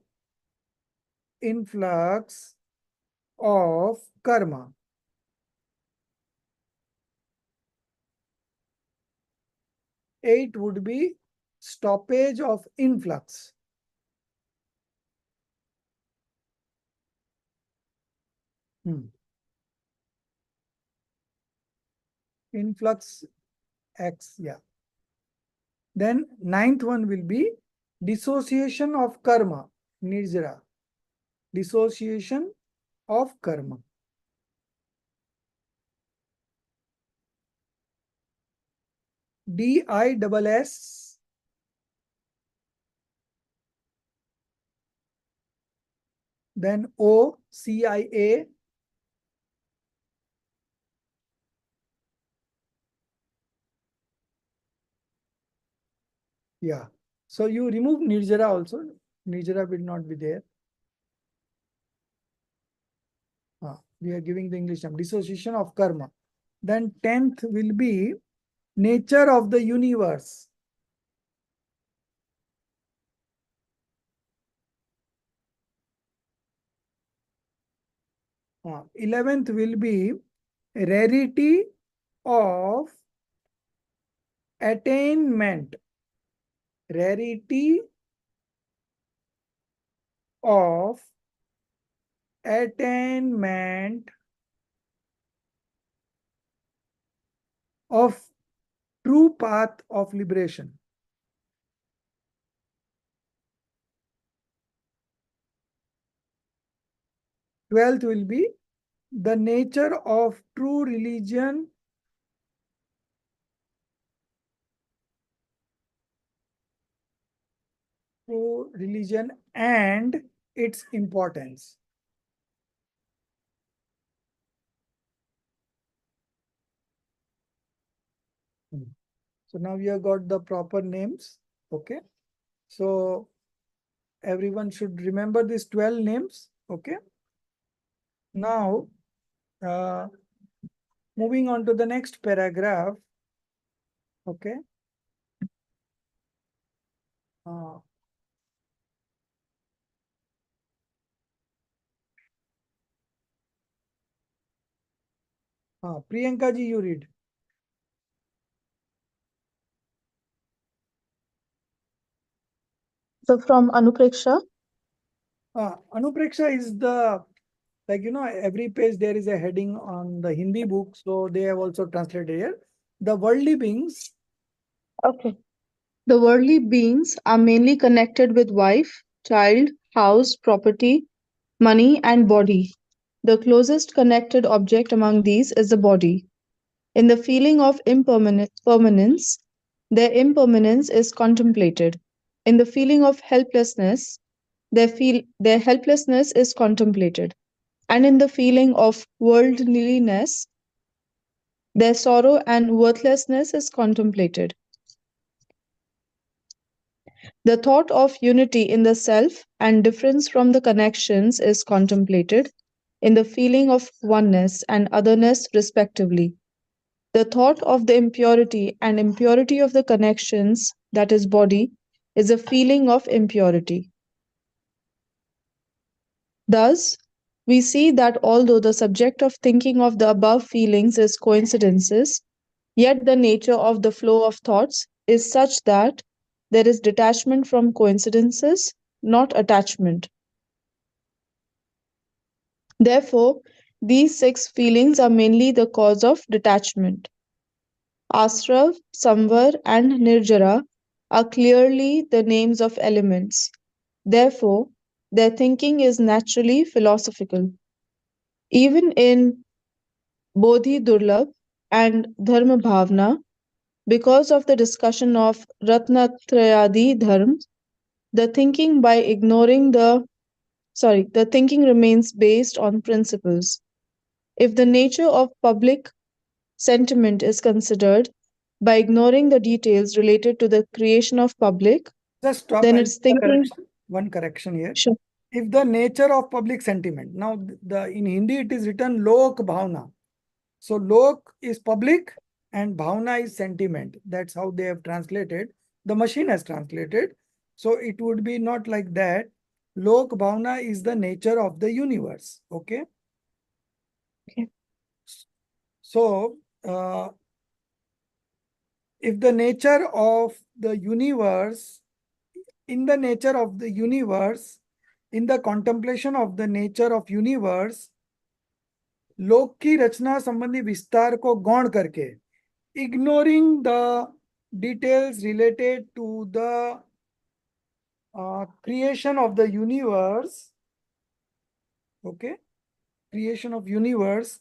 influx of karma. 8 would be stoppage of influx. Influx X, yeah. Then 9th one will be dissociation of karma, nirjara. Dissociation of karma. DISS. Then OCIA. Yeah. So you remove nirjara also. Nirjara will not be there. We are giving the English term, dissociation of karma. Then 10th will be nature of the universe. Uh, 11th will be rarity of attainment. Rarity of attainment of true path of liberation. Twelfth will be the nature of true religion and its importance. So now we have got the proper names. Okay. So everyone should remember these 12 names. Okay. Now, moving on to the next paragraph. Okay. Priyanka ji, you read. So from Anupreksha. Anupreksha is the, like, every page there is a heading on the Hindi book. So they have also translated here. The worldly beings. Okay. The worldly beings are mainly connected with wife, child, house, property, money, and body. The closest connected object among these is the body. In the feeling of permanence, their impermanence is contemplated. In the feeling of helplessness, their helplessness is contemplated. And in the feeling of worldliness, their sorrow and worthlessness is contemplated. The thought of unity in the self and difference from the connections is contemplated in the feeling of oneness and otherness respectively. The thought of the impurity and impurity of the connections, that is body, is a feeling of impurity. Thus, we see that although the subject of thinking of the above feelings is coincidences, yet the nature of the flow of thoughts is such that there is detachment from coincidences, not attachment. Therefore, these 6 feelings are mainly the cause of detachment. Asrav, Samvar, and Nirjara are clearly the names of elements. Therefore, their thinking is naturally philosophical. Even in Bodhi Durlabh and Dharma Bhavna, because of the discussion of Ratnatrayadi Dharma, the thinking remains based on principles. If the nature of public sentiment is considered by ignoring the details related to the creation of public, Just stop. then it's thinking. One correction here. Sure. If the nature of public sentiment, now in Hindi it is written lok bhavna. So lok is public and bhavna is sentiment. That's how they have translated. The machine has translated. So it would be not like that. Lok bhavna is the nature of the universe. Okay. Okay. So if the nature of the universe, in the nature of the universe, in the contemplation of the nature of universe, लोक की रचना संबंधी विस्तार को गौण करके, ignoring the details related to the creation of the universe, okay, creation of universe,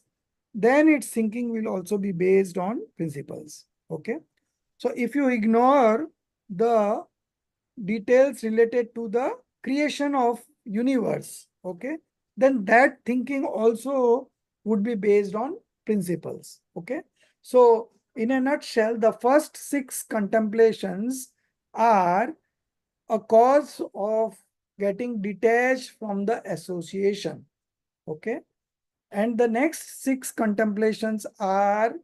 then its thinking will also be based on principles. Okay, so if you ignore the details related to the creation of universe, okay, then that thinking also would be based on principles. Okay, so in a nutshell, the first 6 contemplations are a cause of getting detached from the association. Okay, and the next 6 contemplations are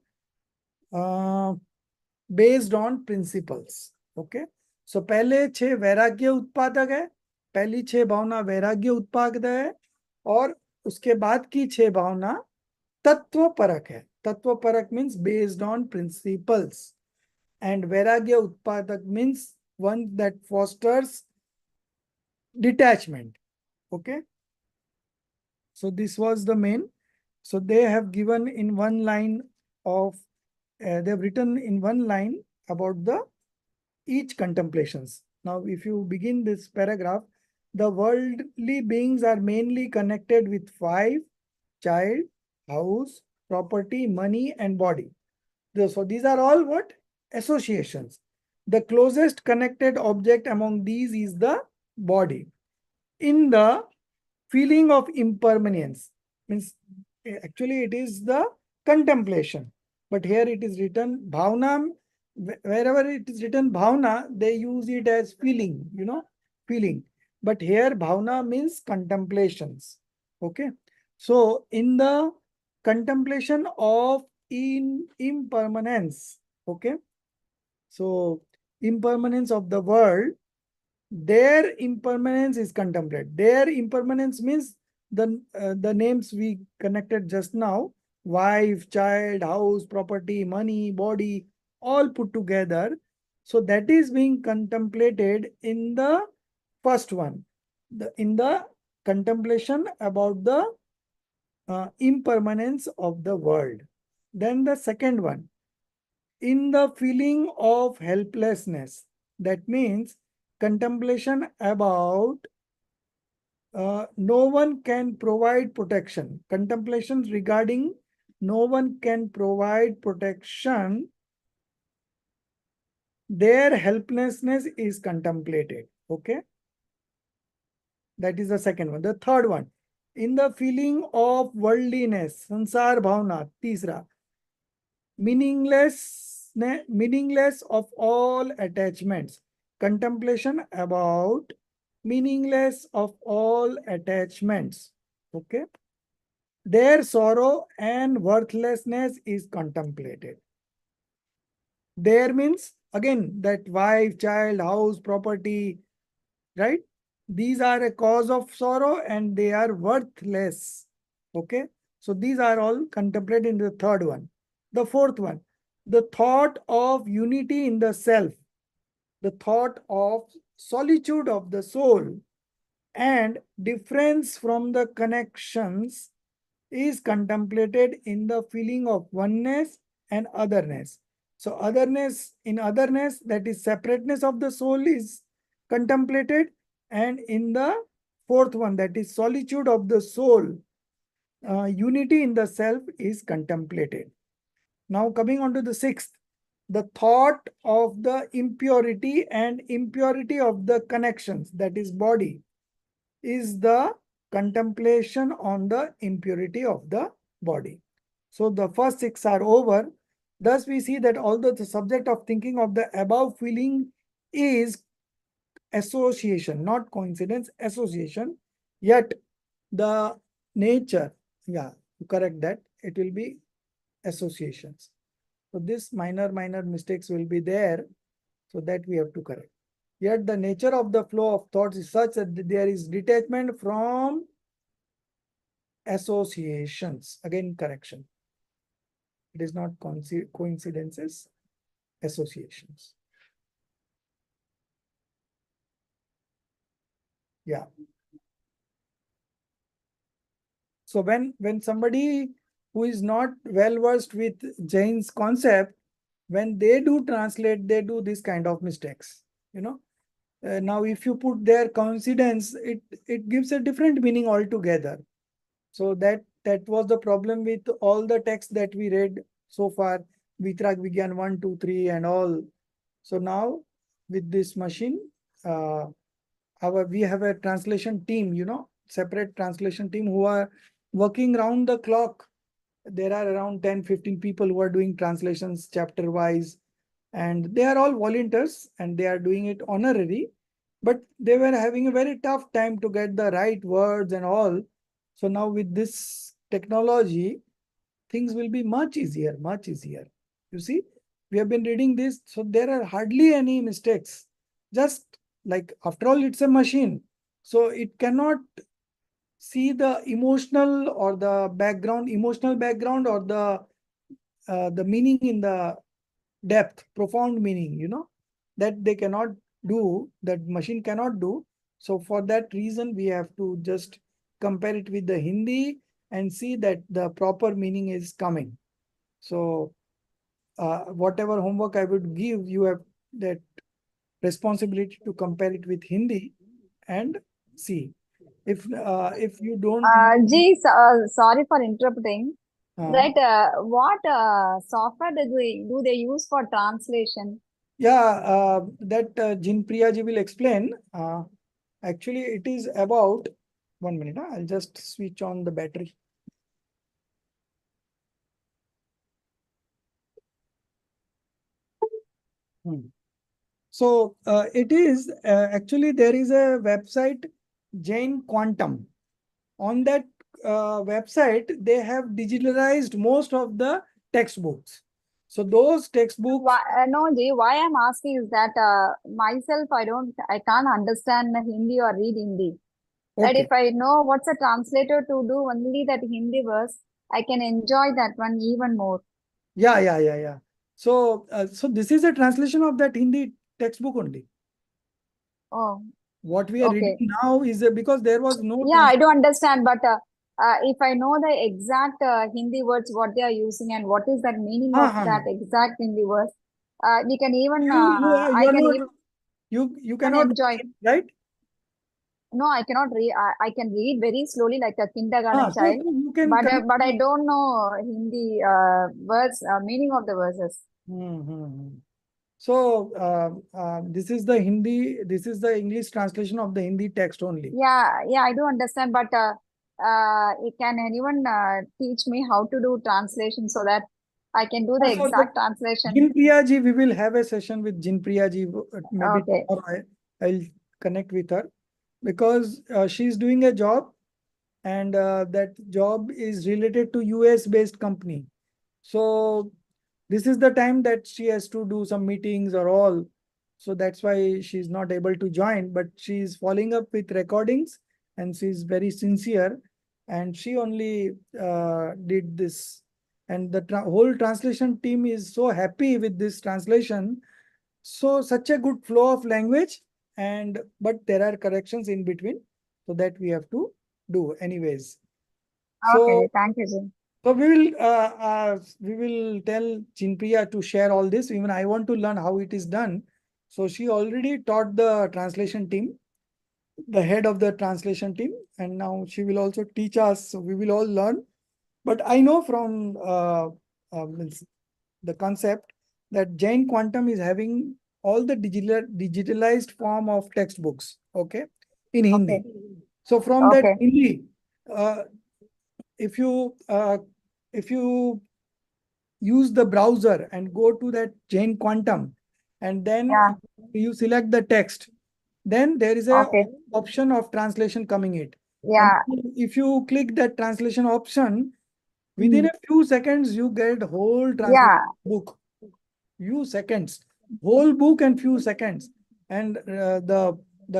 based on principles. Okay, so पहले 6 वैराग्य उत्पादक है, पहली 6 भावना वैराग्य उत्पादक है, और उसके बाद की 6 भावना तत्वपरक है. तत्वपरक means based on principles, and vairagya utpadak means one that fosters detachment. Okay, so this was the main. So they have given in one line of they have written in one line about the each contemplations. Now if you begin this paragraph, the worldly beings are mainly connected with 5: child, house, property, money, and body. So these are all what? Associations. The closest connected object among these is the body. In the feeling of impermanence, means actually it is the contemplation, but here it is written bhavna. Wherever it is written bhavna, they use it as feeling, feeling. But here bhavna means contemplations. Okay, so in the contemplation of impermanence, okay, so impermanence of the world, their impermanence is contemplated. Their impermanence means the names we connected just now: wife, child, house, property, money, body, all put together. So that is being contemplated in the first one, in the contemplation about the impermanence of the world. Then the second one, in the feeling of helplessness, that means contemplation about no one can provide protection. Contemplations regarding no one can provide protection, their helplessness is contemplated. Okay, that is the second one. The third one, in the feeling of worldliness, sansar bhavna, tisra, meaningless of all attachments. Contemplation about meaningless of all attachments. Okay, their sorrow and worthlessness is contemplated. There means again that wife, child, house, property, right? These are a cause of sorrow and they are worthless. Okay, so these are all contemplated in the third one. The fourth one, the thought of unity in the self, the thought of solitude of the soul and difference from the connections is contemplated in the feeling of oneness and otherness. So otherness, in otherness, that is separateness of the soul, is contemplated, and in the fourth one, that is solitude of the soul, unity in the self is contemplated. Now coming on to the sixth, the thought of the impurity and impurity of the connections, that is body, is the contemplation on the impurity of the body. So the first 6 are over. Thus we see that although the subject of thinking of the above feeling is association, not coincidence, association, yet the nature, yeah, to correct that, it will be associations. So this minor mistakes will be there, so that we have to correct. Yet the nature of the flow of thoughts is such that there is detachment from associations. Again, correction. It is not coincidences. associations. Yeah. So when somebody who is not well versed with Jain's concept, when they do translate, they do this kind of mistakes. Now, if you put their coincidence, it gives a different meaning altogether. So that was the problem with all the texts that we read so far, Vitrak Vigyan 1, 2, 3, and all. So now with this machine, we have a translation team, separate translation team who are working round the clock. There are around 10-15 people who are doing translations chapter wise, and they are all volunteers and they are doing it honorary, but they were having a very tough time to get the right words and all. So now with this technology, things will be much easier, much easier. You see, we have been reading this, so there are hardly any mistakes. Just like, after all, it's a machine, so it cannot see the emotional or the background, emotional background, or the meaning in the depth, profound meaning, that they cannot do, that machine cannot do. So for that reason, we have to just compare it with the Hindi and see that the proper meaning is coming. So whatever homework I would give, you have that responsibility to compare it with Hindi and see. If you don't Sorry for interrupting. know, What software do they use for translation? yeah, that Jinpriya ji will explain. Actually, it is about 1 minute. I'll just switch on the battery. So it is actually, there is a website, Jain Quantum. On that website, they have digitalized most of the textbooks. So those textbooks. Why I'm asking is that myself, I can't understand Hindi or read Hindi. That Okay. if I know what's a translator to do only that Hindi verse, I can enjoy that one even more. Yeah. So this is a translation of that Hindi textbook only. Oh, What we are okay. reading now is because there was no. Yeah, I do understand, but if I know the exact Hindi words, what they are using and what is that meaning of that exact Hindi words, we can even I can even you cannot enjoy. read, right? No, I cannot read. I can read very slowly like a kindergarten So child, you can but connect. I don't know Hindi words, meaning of the verses. So this is the Hindi. This is the English translation of the Hindi text only. Yeah, I do understand, but can anyone teach me how to do translation so that I can do the exact translation? Jinpriya ji, we will have a session with Jinpriya ji. Maybe Okay. tomorrow I'll connect with her, because she's doing a job, and that job is related to US based company. So this is the time that she has to do some meetings or all. So that's why she's not able to join, but she's following up with recordings and she's very sincere. And she only did this. And the whole translation team is so happy with this translation. So such a good flow of language, but there are corrections in between, so that we have to do anyways. So, Okay, thank you, Jim. so we will tell Jinpriya to share all this. Even I want to learn how it is done. So she already taught the translation team, the head of the translation team, and now she will also teach us. So we will all learn. But I know from the concept that Jain Quantum is having all the digitalized form of textbooks, okay, in Hindi. Okay. So from that Okay. Hindi, if you use the browser and go to that Jain Quantum, and then you select the text, then there is a option of translation coming it. Yeah. And if you click that translation option, within a few seconds, you get whole translation book. Few seconds, whole book and few seconds. And the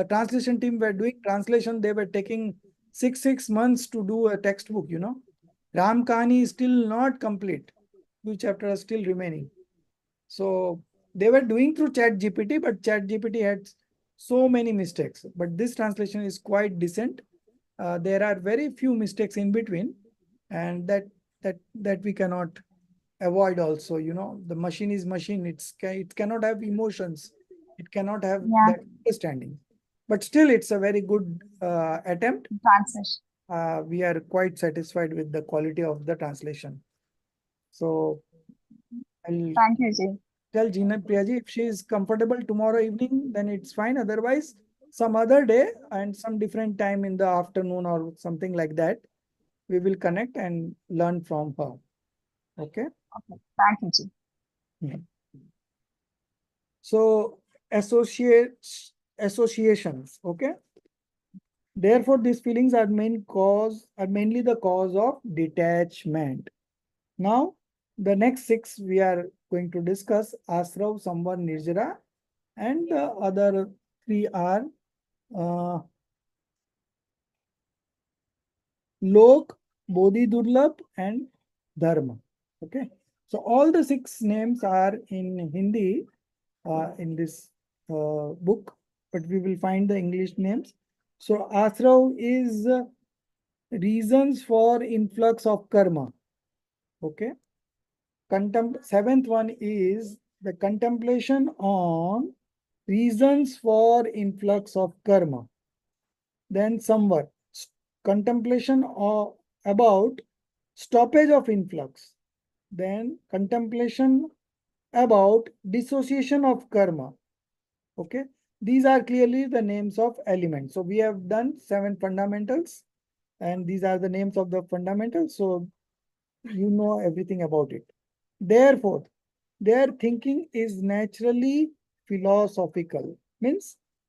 translation team were doing translation. They were taking six months to do a textbook. Ram Kahani is still not complete. Few chapters are still remaining. So they were doing through ChatGPT, but ChatGPT had so many mistakes. But this translation is quite decent. There are very few mistakes in between, and that we cannot avoid also. The machine is machine. It cannot have emotions. It cannot have Yeah. that understanding. But still, it's a very good attempt. Translation. We are quite satisfied with the quality of the translation. So I'll Thank you, Ji. tell Jeena Priyaji if she is comfortable tomorrow evening, then it's fine. Otherwise, some other day and some different time in the afternoon or something like that, we will connect and learn from her. Okay. Okay. Thank you, Ji. So associations. Okay. Therefore, these feelings are mainly the cause of detachment. Now, the next 6 we are going to discuss Asrav, Samvar, Nirjara, and the other 3 are Lok, Bodhi Durlabh, and Dharma. Okay. So all the 6 names are in Hindi in this book, but we will find the English names. So Asrav is reasons for influx of karma. Okay. 7th one is the contemplation on reasons for influx of karma. Then Samvar, contemplation about stoppage of influx. Then contemplation about dissociation of karma. Okay. These are clearly the names of elements. So we have done 7 fundamentals, and these are the names of the fundamentals. So you know everything about it. Therefore, their thinking is naturally philosophical.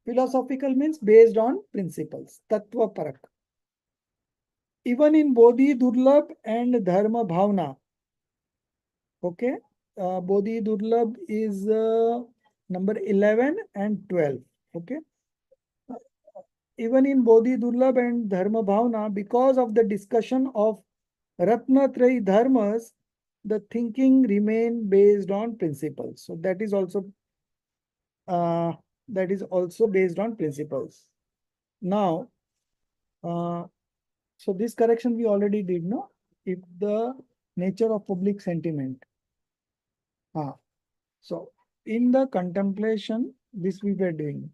Philosophical means based on principles. Tattva parak. Even in Bodhi Durlabh and Dharma Bhavna. Okay. Bodhi Durlabh is number 11 and 12. Okay. Even in Bodhi Durlabh and Dharma Bhavna, because of the discussion of Ratnatrayi Dharmas, the thinking remain based on principles. So that is also based on principles. Now, so this correction we already did, no? If the nature of public sentiment. So in the contemplation, this we were doing.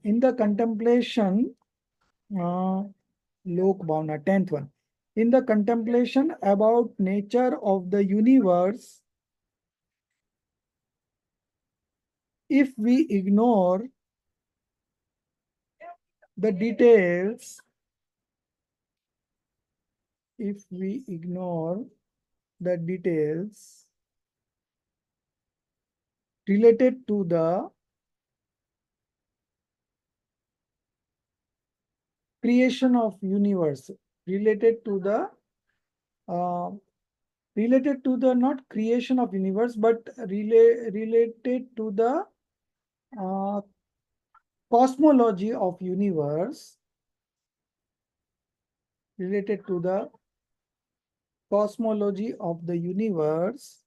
In the contemplation, Lok Bhavna, 10th one. In the contemplation about nature of the universe, if we ignore the details, related to the creation of universe, related to the not creation of universe, but related to the cosmology of universe, related to the cosmology of the universe,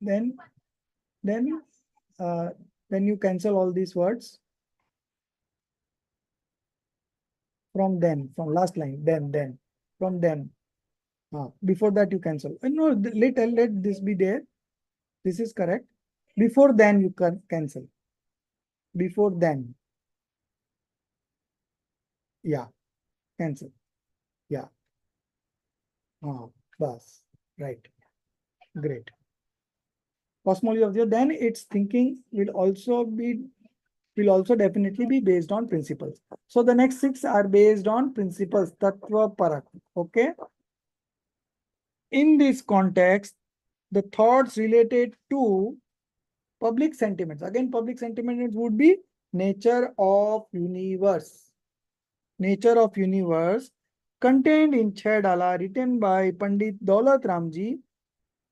then you cancel all these words from last line, then from then. Before that you cancel. No, let this be there. This is correct. Before then you can cancel. Before then. Yeah. Cancel. Yeah. Bus. Right. Great. Cosmology of the then its thinking will also definitely be based on principles. So the next 6 are based on principles. Tattva parak. Okay. In this context, the thoughts related to public sentiments. Again, public sentiments would be nature of universe. Nature of universe contained in Chedala, written by Pandit Daulat Ramji,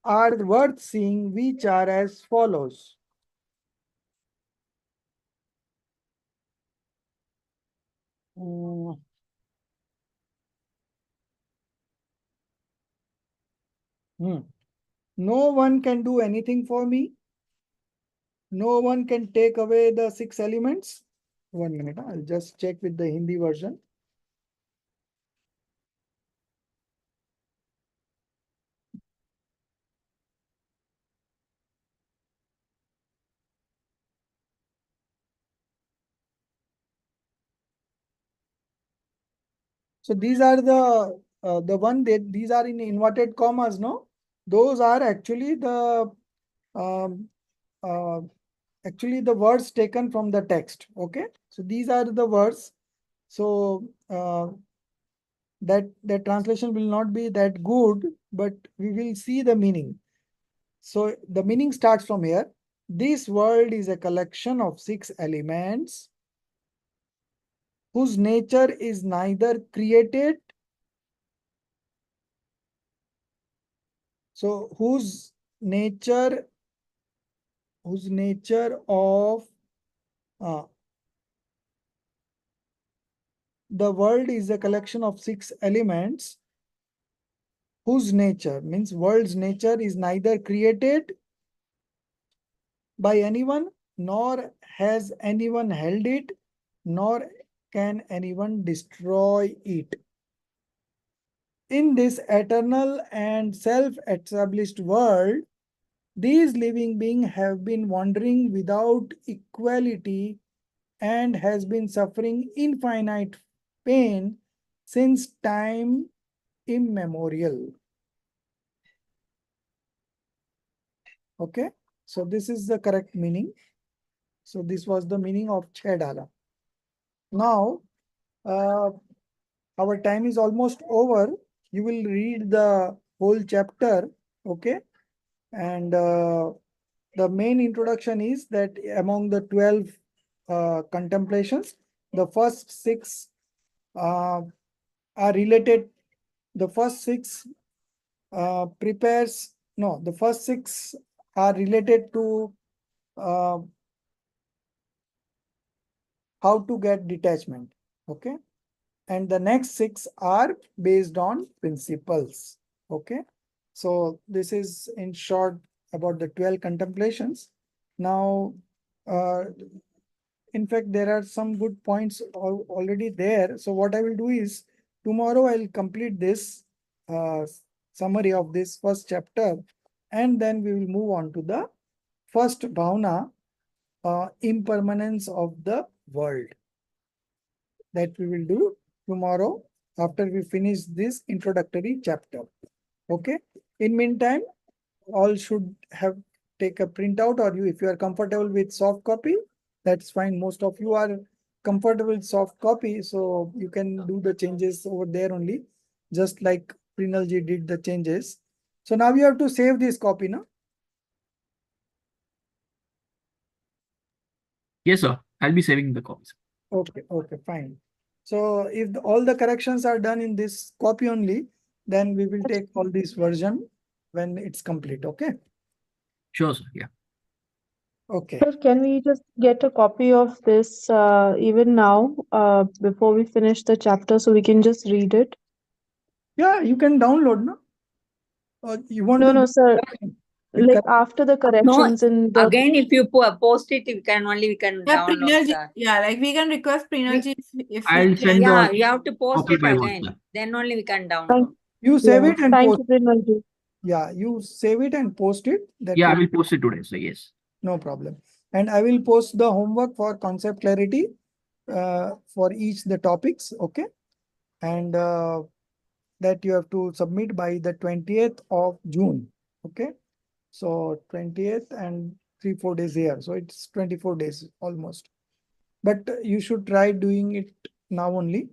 are worth seeing, which are as follows. No one can do anything for me. No one can take away the 6 elements. 1 minute, I'll just check with the Hindi version. So these are the one that these are in inverted commas, no? Those are actually the um, uh, words taken from the text. Okay, so these are the words. So that translation will not be that good, but we will see the meaning. So the meaning starts from here. This world is a collection of 6 elements whose nature is neither created. So whose nature of the world is a collection of 6 elements whose nature means world's nature is neither created by anyone, nor has anyone held it, nor can anyone destroy it. In this eternal and self-established world, these living beings have been wandering without equality and has been suffering infinite pain since time immemorial. Okay, so this is the correct meaning. So this was the meaning of Chedala. Now, our time is almost over. You will read the whole chapter, okay? And the main introduction is that among the 12 contemplations, the first 6 are related. The first 6 the first 6 are related to how to get detachment, okay? And the next 6 are based on principles, okay? So this is in short about the 12 contemplations. Now, in fact, there are some good points already there. So what I will do is tomorrow I'll complete this summary of this first chapter, and then we will move on to the first bhavana, impermanence of the world. That we will do tomorrow after we finish this introductory chapter. Okay. In meantime, all should have take a printout, or if you are comfortable with soft copy, that's fine. Most of you are comfortable with soft copy, so you can do the changes over there only, just like Prinalji did the changes. So now you have to save this copy, no? Yes, sir. I'll be saving the copies. Okay, fine. So if all the corrections are done in this copy only, then we will take all this version when it's complete, okay? Sure, sir. Yeah. Okay. Sir, can we just get a copy of this even now before we finish the chapter so we can just read it? Yeah, you can download, no? Or you want No, to no, do sir. with Like after the No, corrections in the again, if you post it, we can Yeah, download, Prinalji. sir. Yeah, like we can request Prinalji if he I'll can. send Yeah, the you have to post copy it by again. WhatsApp. Then only we can Thank download. you save yeah. it and Thank post. you, Prinalji. Yeah, you save it and post it. That Yeah, I will will post it today, so yes. no problem. And I will post the homework for concept clarity for each the topics, okay? And that you have to submit by the 20th of June, okay? So 20th and 3-4 days here. So it's 24 days almost. But you should try doing it now only.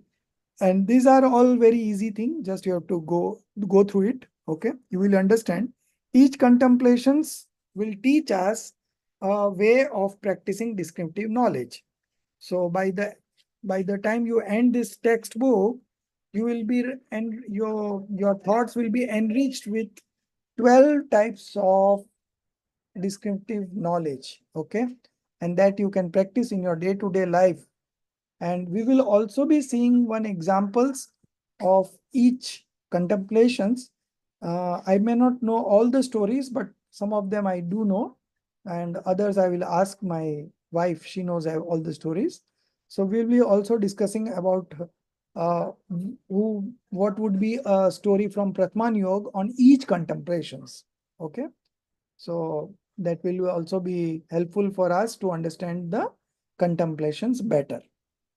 And these are all very easy thing. Just you have to go through it. Okay. You will understand. Each contemplations will teach us a way of practicing descriptive knowledge. So by the time you end this textbook, you will be and your thoughts will be enriched with 12 types of descriptive knowledge, okay, and that you can practice in your day-to-day life. And we will also be seeing one examples of each contemplations I may not know all the stories, but some of them I do know, and others I will ask my wife. She knows all the stories. So we'll be also discussing about what would be a story from Pratman Yoga on each contemplations. Okay, so that will also be helpful for us to understand the contemplations better.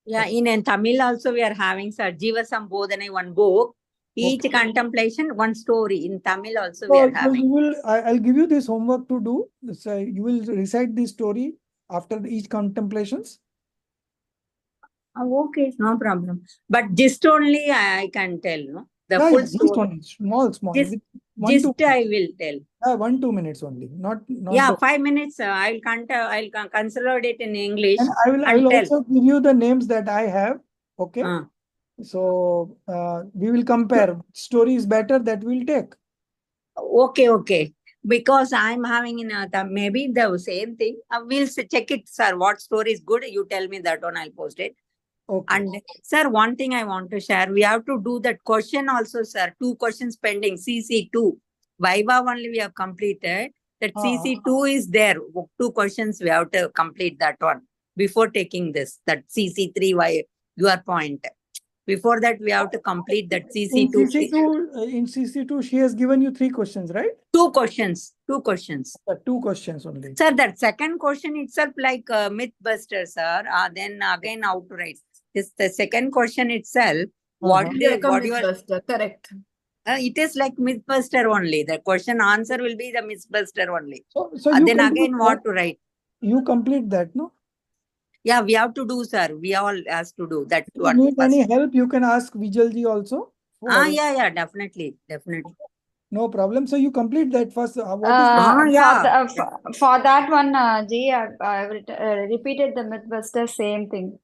Yeah, in Tamil also we are having Sir Jiva Sambodhana, one book. Each Okay. contemplation, one story. In Tamil also we So, are having. you will, I'll give you this homework to do. So you will recite this story after each contemplations. Okay, no problem. But gist only I can tell, no? The Yeah, full yeah, just story. only, small. Gist, With 1-2 gist I will tell. 1-2 minutes only, not Yeah, the. 5 minutes. I'll consolidate it in English And I and will tell. also give you the names that I have. Okay. So we will compare. Story is better, that we'll take. Okay. Because I'm having in maybe the same thing. We'll check it, sir. What story is good? You tell me that one. I'll post it. Okay. And sir, one thing I want to share. We have to do that question also, sir. 2 questions pending. CC2. Viva only we have completed. That CC2 is there. 2 questions we have to complete that one before taking this. That CC3. Why your point? Before that, we have to complete that CC2. In CC2, she has given you 3 questions, right? 2 questions. 2 questions. 2 questions only. Sir, that second question itself like Mythbuster, sir. Then again, how to write? This the second question itself. What Like a what you are? Mythbuster, correct. It is like Mythbuster only. The question answer will be the Mythbuster only. So you Then complete again, what to write? You complete that, no? Yeah, we have to do, sir. We all has to do that If you one. need First. any help, you can ask Vijalji also. Yeah, definitely. No problem. So you complete that first. What is the yeah. For that one, G, I've repeated the Mythbuster same thing.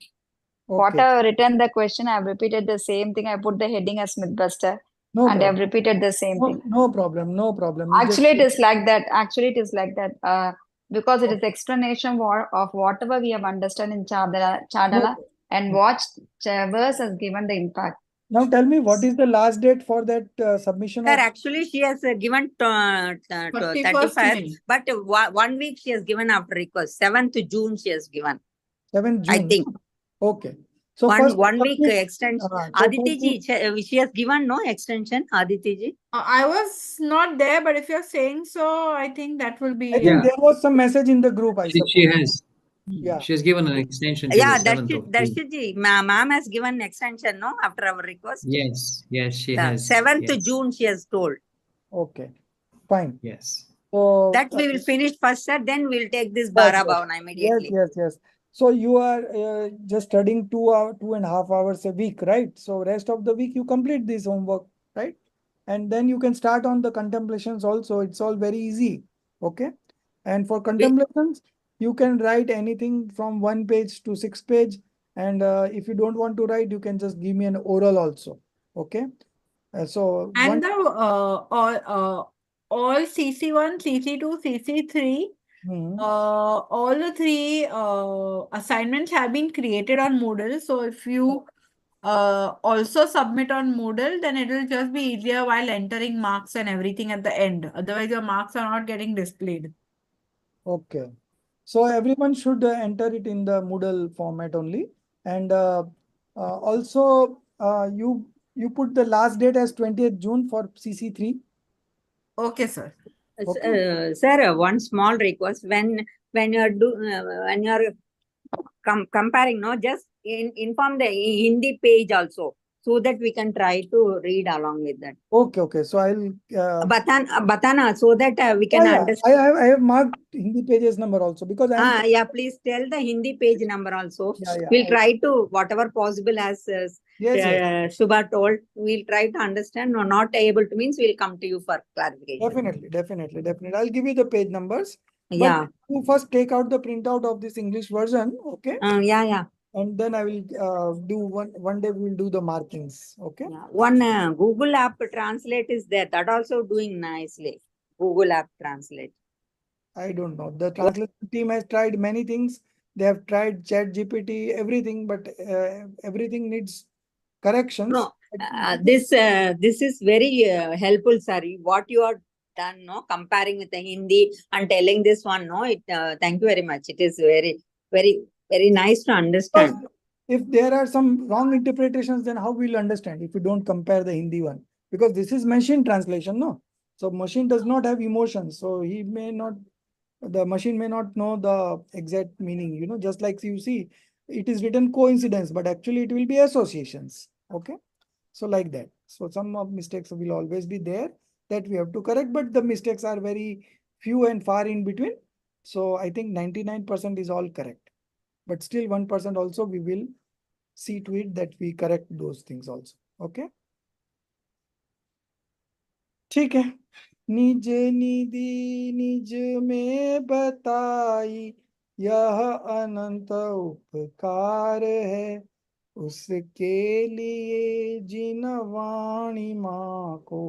What Okay. I've written the question, I've repeated the same thing. I put the heading as Mythbuster, No and I've problem. repeated the same thing. No problem. No problem. You Actually, it just is like that. Because it is explanation of whatever we have understood in Chadala, and watched verse has given the impact. Now tell me, what is the last date for that submission Sir, of? actually, she has given 31st 35th, May. but 1 week she has given after request. 7th June she has given. 7th June. I think. Okay. So one week submit- extension. so Aditi ji, she has given no extension. Aditi ji. I was not there, but if you're saying so, I think that will be. I think there was some message in the group, I suppose. She has. Yeah. She has given an extension to Yeah, the 7th of June. Darshit ji, ma'am has given extension, no, after our request. Yes, she Yeah, has. 7th Yes. June she has told. Okay. Fine. Yes. So That we will finish first, sir. Then we'll take this Bara Bhavana immediately. Yes. So you are just studying 2.5 hours a week, right? So rest of the week you complete this homework, right? And then you can start on the contemplations also. It's all very easy. Okay. And for contemplations, you can write anything from 1 page to 6 page. And if you don't want to write, you can just give me an oral also. Okay. And all CC1, CC2, CC3, all the 3 assignments have been created on Moodle. So if you also submit on Moodle, then it will just be easier while entering marks and everything at the end. Otherwise, your marks are not getting displayed. Okay. So everyone should enter it in the Moodle format only. And also you put the last date as 20th June for CC3. Okay, sir. Okay. Sir, one small request. When you're comparing, no, just inform the Hindi page also, so that we can try to read along with that. Okay. So I'll Batana, so that we can understand. I have marked Hindi pages number also because I am. Please tell the Hindi page number also. Yeah. We'll try to whatever possible as Shubha told. We'll try to understand. No, not able to means we'll come to you for clarification. Definitely. I'll give you the page numbers. Yeah. But you first take out the printout of this English version. Okay. Yeah. And then I will do one day we will do the markings. Okay. Yeah. One Google app translate is there. That also doing nicely. Google app translate. I don't know. The translation team has tried many things. They have tried ChatGPT, everything, but everything needs corrections. No, This is very helpful, sir. What you are done, no, comparing with the Hindi and telling this one, no, thank you very much. It is very nice to understand. Because if there are some wrong interpretations, then how we'll understand if we don't compare the Hindi one? Because this is machine translation, no? So machine does not have emotions. So the machine may not know the exact meaning, just like you see, it is written coincidence, but actually it will be associations. Okay. So like that. So some of mistakes will always be there that we have to correct, but the mistakes are very few and far in between. So I think 99% is all correct. But still 1% also we will see to it that we correct those things also. Okay. ठीक है. निज निधि निज में बताई यह अनंत उपकार है उसके लिए जिन वाणी माँ को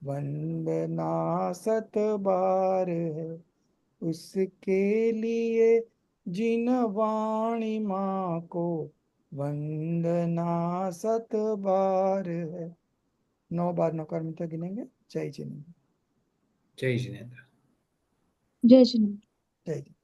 वंदना सत बार है उसके लिए जिन वाणी माँ को वंदना सत बार है. 9 बार नकार मिलता गिनेंगे. जय Jinendra. Jai Jinendra. Jai Jinesh. जय.